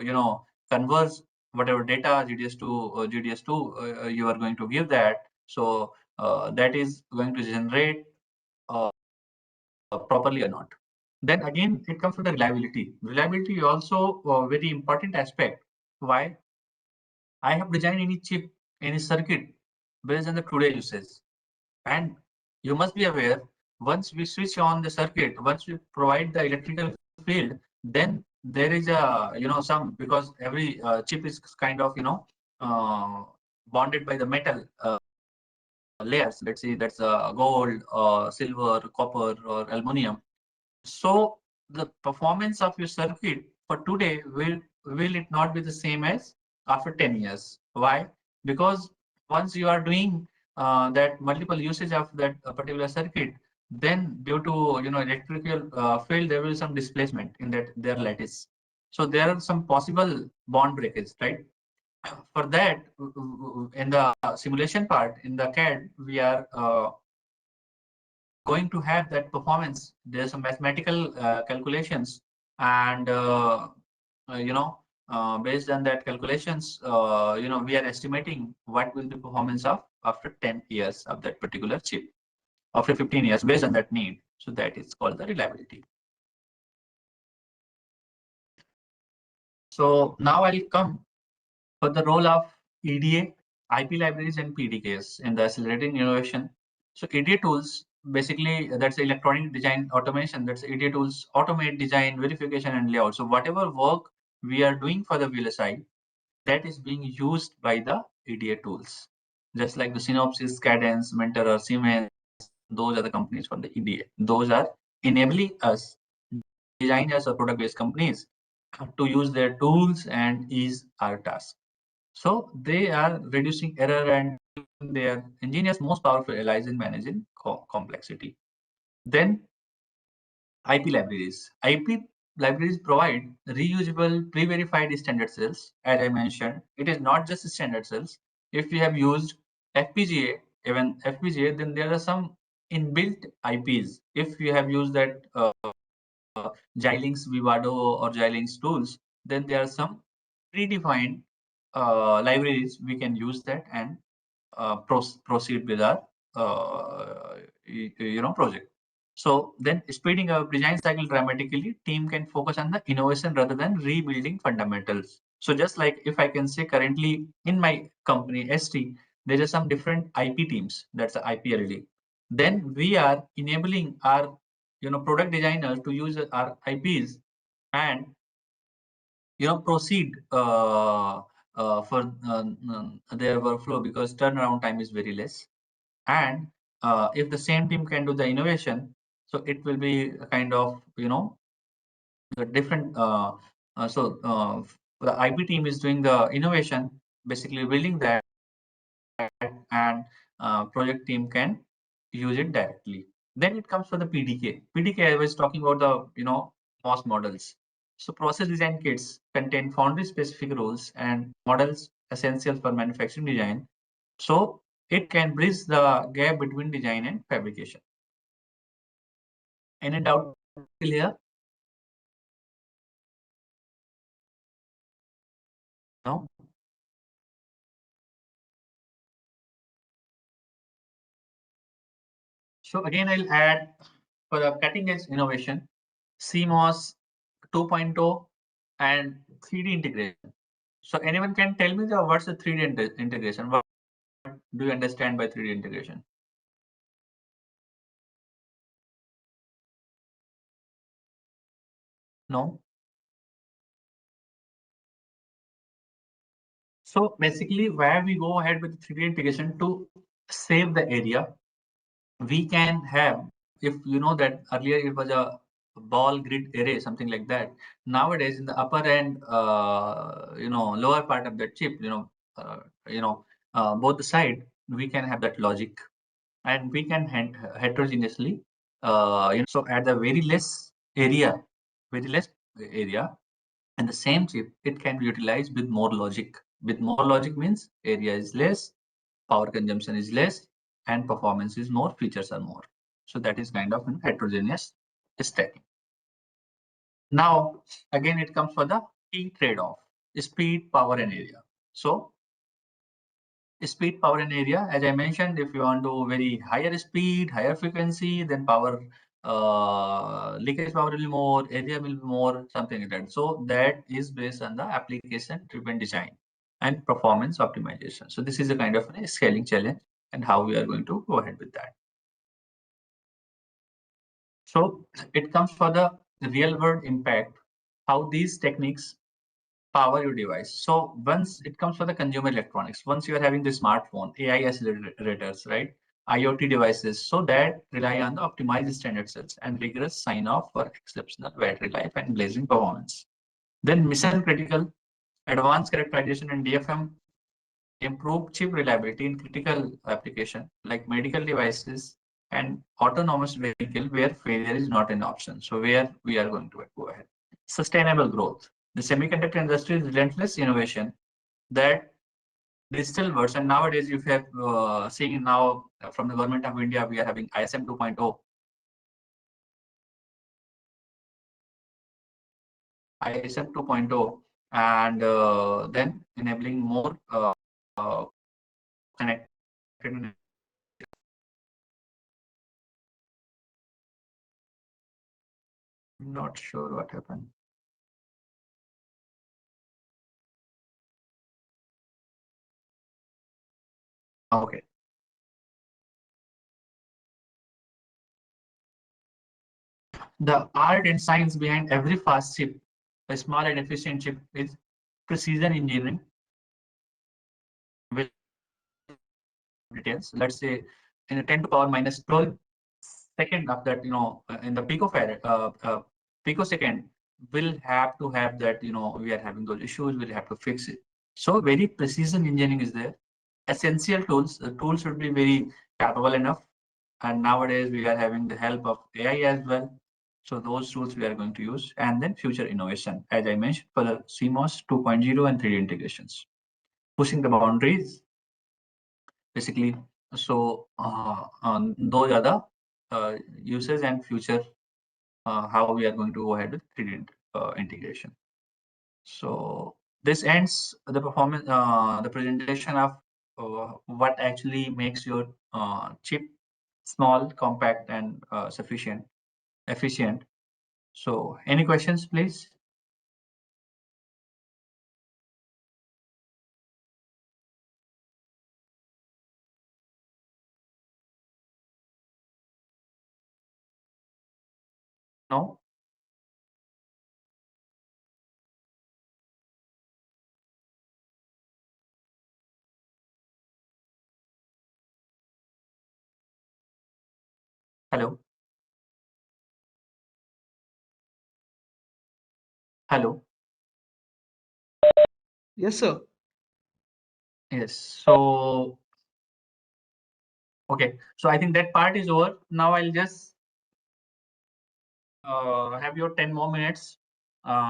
converge whatever data GDS2 you are going to give that. So that is going to generate properly or not. Then again, it comes to the reliability. Reliability is also a very important aspect. Why? I have designed any chip, any circuit based on the today usage. And you must be aware, once we switch on the circuit, once we provide the electrical field, then there is a, some, because every chip is kind of, bonded by the metal layers. Let's say that's gold, silver, copper, or aluminum. So the performance of your circuit for today will it not be the same as after 10 years? Why? Because once you are doing that multiple usage of that particular circuit, then due to electrical field, there will be some displacement in that their lattice. So there are some possible bond breakage, right? for that, in the simulation part, in the CAD, we are going to have that performance. There's some mathematical calculations, and based on that calculations, we are estimating what will be performance of after 10 years of that particular chip, after 15 years, based on that need. So that is called the reliability. So now I'll come for the role of EDA, IP libraries, and PDKs in the accelerating innovation. So EDA tools, basically that's electronic design automation. That's EDA tools automate design, verification, and layout. So whatever work we are doing for the VLSI, that is being used by the EDA tools. Just like the Synopsys, Cadence, Mentor, or Siemens, those are the companies for the EDA. Those are enabling us, designers or product-based companies, to use their tools and ease our task. So they are reducing error and their engineers most powerful allies in managing complexity. Then IP libraries. IP libraries provide reusable, pre-verified standard cells. As I mentioned, it is not just standard cells. If you have used FPGA, even FPGA, then there are some inbuilt IPs. If you have used that Xilinx Vivado or Xilinx tools, then there are some predefined libraries. We can use that and proceed with our project. So then speeding up design cycle dramatically, team can focus on the innovation rather than rebuilding fundamentals. So just like if I can say currently in my company ST, there are some different IP teams, that's the IPLD. Then we are enabling our product designers to use our IPs and proceed for their workflow, because turnaround time is very less. And if the same team can do the innovation, so it will be a kind of the different. So the IP team is doing the innovation, basically building that, and project team can use it directly. Then it comes for the PDK. PDK, I was talking about the MOS models. So process design kits contain foundry specific rules and models essential for manufacturing design. So it can bridge the gap between design and fabrication. Any doubt here? No? So again, I'll add for the cutting edge innovation, CMOS 2.0 and 3D integration. So anyone can tell me what's the 3D integration? What do you understand by 3D integration? No? So basically, where we go ahead with 3D integration to save the area, we can have, if you know that earlier it was a ball grid array, something like that. Nowadays, in the upper end, lower part of the chip, both the side, we can have that logic, and we can heterogeneously, so at the very less area, and the same chip, it can be utilized with more logic. With more logic means area is less, power consumption is less, and performance is more, features are more. So that is kind of heterogeneous stacking. Now, again, it comes for the key trade-off: speed, power, and area. So speed, power, and area, as I mentioned, if you want to very higher speed, higher frequency, then power, leakage power will be more, area will be more, something like that. So that is based on the application driven design and performance optimization. So this is a kind of a scaling challenge, and how we are going to go ahead with that. So it comes for the real world impact, how these techniques power your device. So once it comes for the consumer electronics, once you are having the smartphone, AI accelerators, right? IoT devices, so that rely on the optimized standard cells and rigorous sign off for exceptional battery life and blazing performance. Then mission critical, advanced characterization and DFM, improve chip reliability in critical application like medical devices and autonomous vehicle, where failure is not an option. So where we are going to go ahead. Sustainable growth. The semiconductor industry is relentless innovation that digital version. Nowadays, if you have seen now from the government of India, we are having ISM 2.0. ISM 2.0, and then enabling more connected. Not sure what happened. Okay. The art and science behind every fast chip, a small and efficient chip, is precision engineering. With details, let's say in a 10 to power minus 12 second of that, in the picofarad, picosecond, will have to have that, we are having those issues, we'll have to fix it. So very precision engineering is there. Essential tools, the tools should be very capable enough. And nowadays we are having the help of AI as well. So those tools we are going to use, and then future innovation, as I mentioned, for the CMOS 2.0 and 3D integrations, pushing the boundaries, basically. So those are the uses and future how we are going to go ahead with 3D integration. So this ends the performance, the presentation of what actually makes your chip small, compact, and efficient. So any questions, please? No? Hello? Hello? Yes, sir. Yes. So, okay. So I think that part is over. Now I'll just have your 10 more minutes.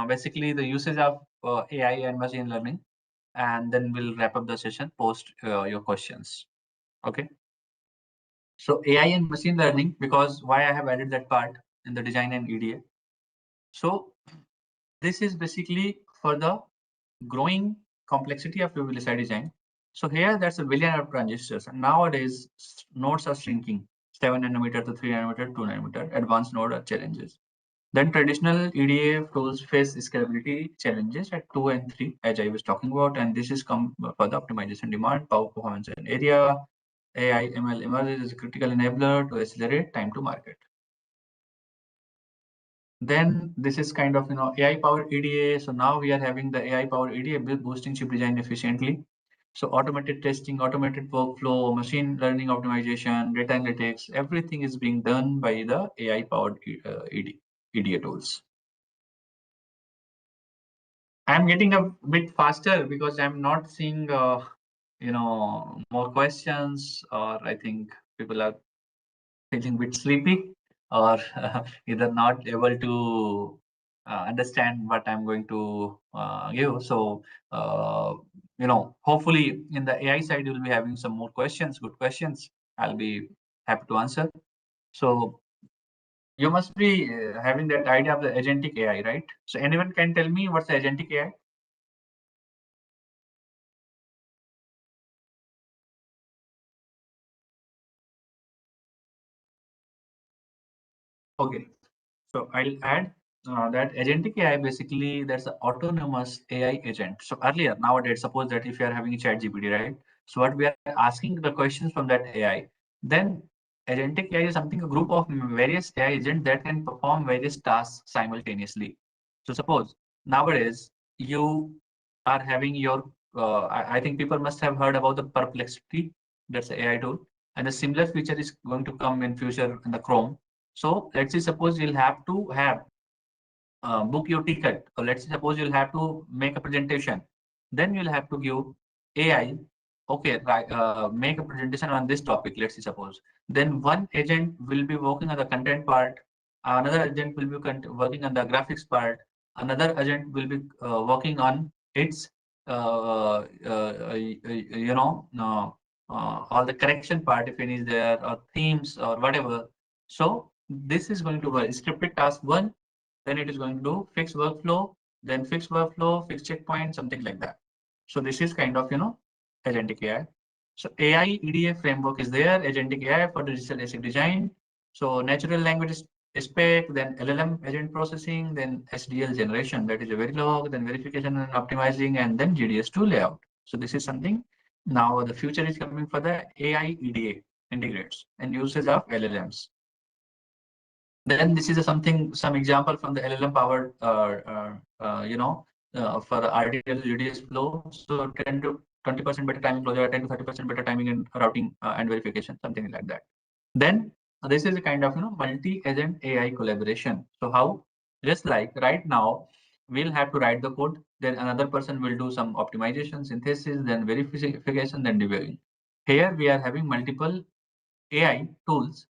Basically, the usage of AI and machine learning, and then we'll wrap up the session post your questions. Okay. So AI and machine learning, because why I have added that part in the design and EDA. So this is basically for the growing complexity of VLSI design. So here that's a billion of transistors, and nowadays nodes are shrinking, 7 nanometer to 3 nanometer, 2 nanometer. Advanced node are challenges. Then traditional EDA tools face scalability challenges at 2 and 3, as I was talking about, and this is come for the optimization demand, power, performance, and area. AI ML emerges as a critical enabler to accelerate time to market. Then this is kind of AI powered EDA. So now we are having the AI powered EDA boosting chip design efficiently. So automated testing, automated workflow, machine learning optimization, data analytics, everything is being done by the AI powered EDA tools. I'm getting a bit faster because I'm not seeing more questions, or I think people are feeling a bit sleepy, or either not able to understand what I'm going to give. So, hopefully in the AI side, you'll be having some more questions, good questions. I'll be happy to answer. So you must be having that idea of the agentic AI, right? So anyone can tell me what's the agentic AI? Okay, so I'll add that agentic AI, basically that's an autonomous AI agent. So earlier, nowadays, suppose that if you are having a chat GPT, right? So what we are asking the questions from that AI, then agentic AI is something, a group of various AI agents that can perform various tasks simultaneously. So suppose nowadays you are having your, I think people must have heard about the Perplexity, that's the AI tool. And a similar feature is going to come in future in the Chrome. So let's say suppose you'll have to have book your ticket, or let's say suppose you'll have to make a presentation, then you'll have to give AI, okay, right, make a presentation on this topic, let's say suppose. Then one agent will be working on the content part, another agent will be working on the graphics part, another agent will be working on its all the correction part if any is there, or themes or whatever. So this is going to work. Scripted task 1, then it is going to do fixed workflow, then fixed workflow, fixed checkpoint, something like that. So this is kind of, agentic AI. So AI EDA framework is there, agentic AI for digital ASIC design. So natural language spec, then LLM agent processing, then SDL generation, that is a Verilog, then verification and optimizing, and then GDS2 layout. So this is something. Now the future is coming for the AI EDA integrates and uses of LLMs. Then this is some example from the LLM powered, for RTL GDS flow. So 10 to 20% better timing closure, 10 to 30% better timing in routing and verification, something like that. Then this is a kind of multi-agent AI collaboration. So how, just like right now, we'll have to write the code, then another person will do some optimization, synthesis, then verification, then debugging. Here we are having multiple AI tools,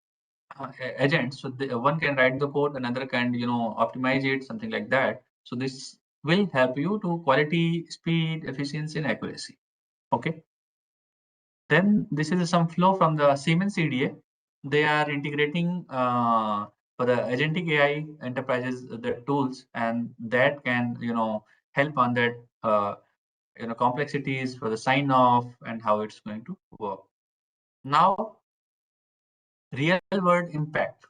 agents. So one can write the code, another can optimize it, something like that. So this will help you to quality, speed, efficiency, and accuracy. Okay. Then this is some flow from the Siemens EDA. They are integrating for the agentic AI enterprises the tools, and that can help on that complexities for the sign off and how it's going to work. Now, real world impact.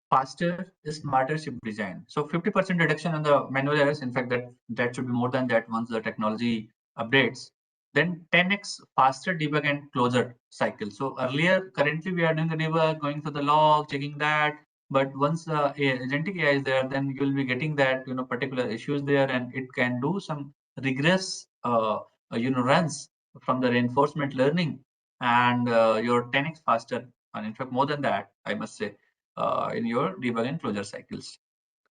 Faster, smarter chip design. So 50% reduction on the manual errors. In fact, that should be more than that once the technology updates. Then 10x faster debug and closure cycle. So currently we are doing the debug, going through the log, checking that. But once the agentic AI is there, then you will be getting that particular issues there, and it can do some rigorous runs from the reinforcement learning, and your 10x faster, and in fact more than that, I must say. In your debug and closure cycles.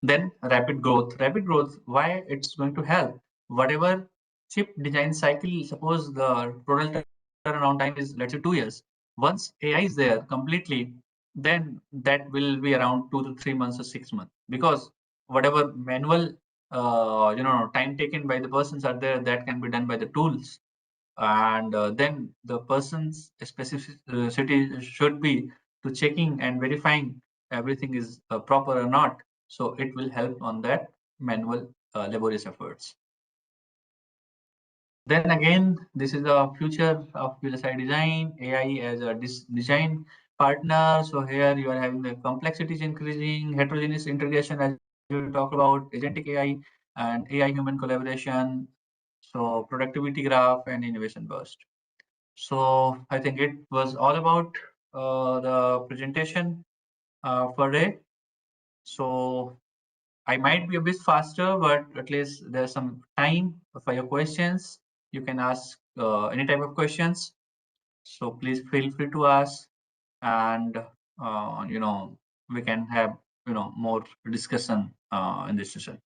Then rapid growth. Rapid growth, why it's going to help? Whatever chip design cycle, suppose the total turnaround time is, let's say, 2 years. Once AI is there completely, then that will be around 2 to 3 months or 6 months, because whatever manual time taken by the persons are there, that can be done by the tools. And then the person's specificity should be to checking and verifying everything is proper or not. So it will help on that manual laborious efforts. Then again, this is the future of VLSI design, AI as a design partner. So here you are having the complexities increasing, heterogeneous integration, as you talk about, agentic AI and AI human collaboration. So productivity graph and innovation burst. So I think it was all about the presentation for today. So I might be a bit faster, but at least there's some time for your questions. You can ask any type of questions. So please feel free to ask, and we can have more discussion in this session.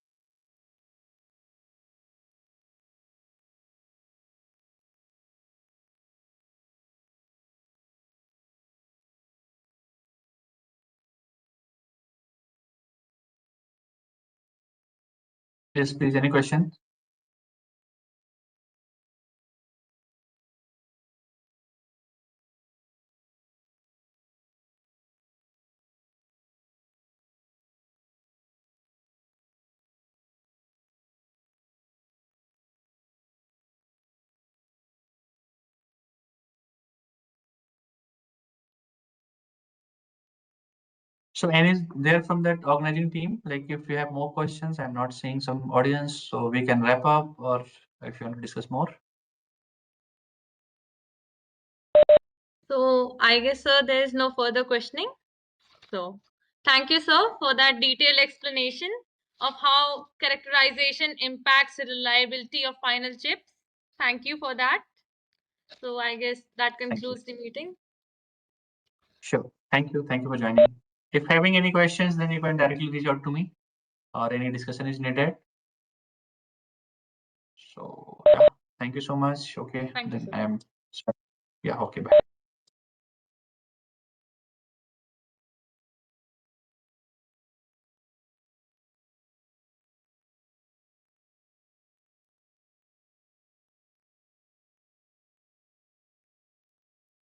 Yes, please, any question? So any is there from that organizing team? Like if you have more questions, I'm not seeing some audience, so we can wrap up, or if you want to discuss more. So I guess, sir, there is no further questioning. So thank you, sir, for that detailed explanation of how characterization impacts the reliability of final chips. Thank you for that. So I guess that concludes the meeting. Sure. Thank you. Thank you for joining. If having any questions, then you can directly reach out to me, or any discussion is needed. So yeah, thank you so much. Okay, Thank you, then sir. I am. Yeah. Okay. Bye.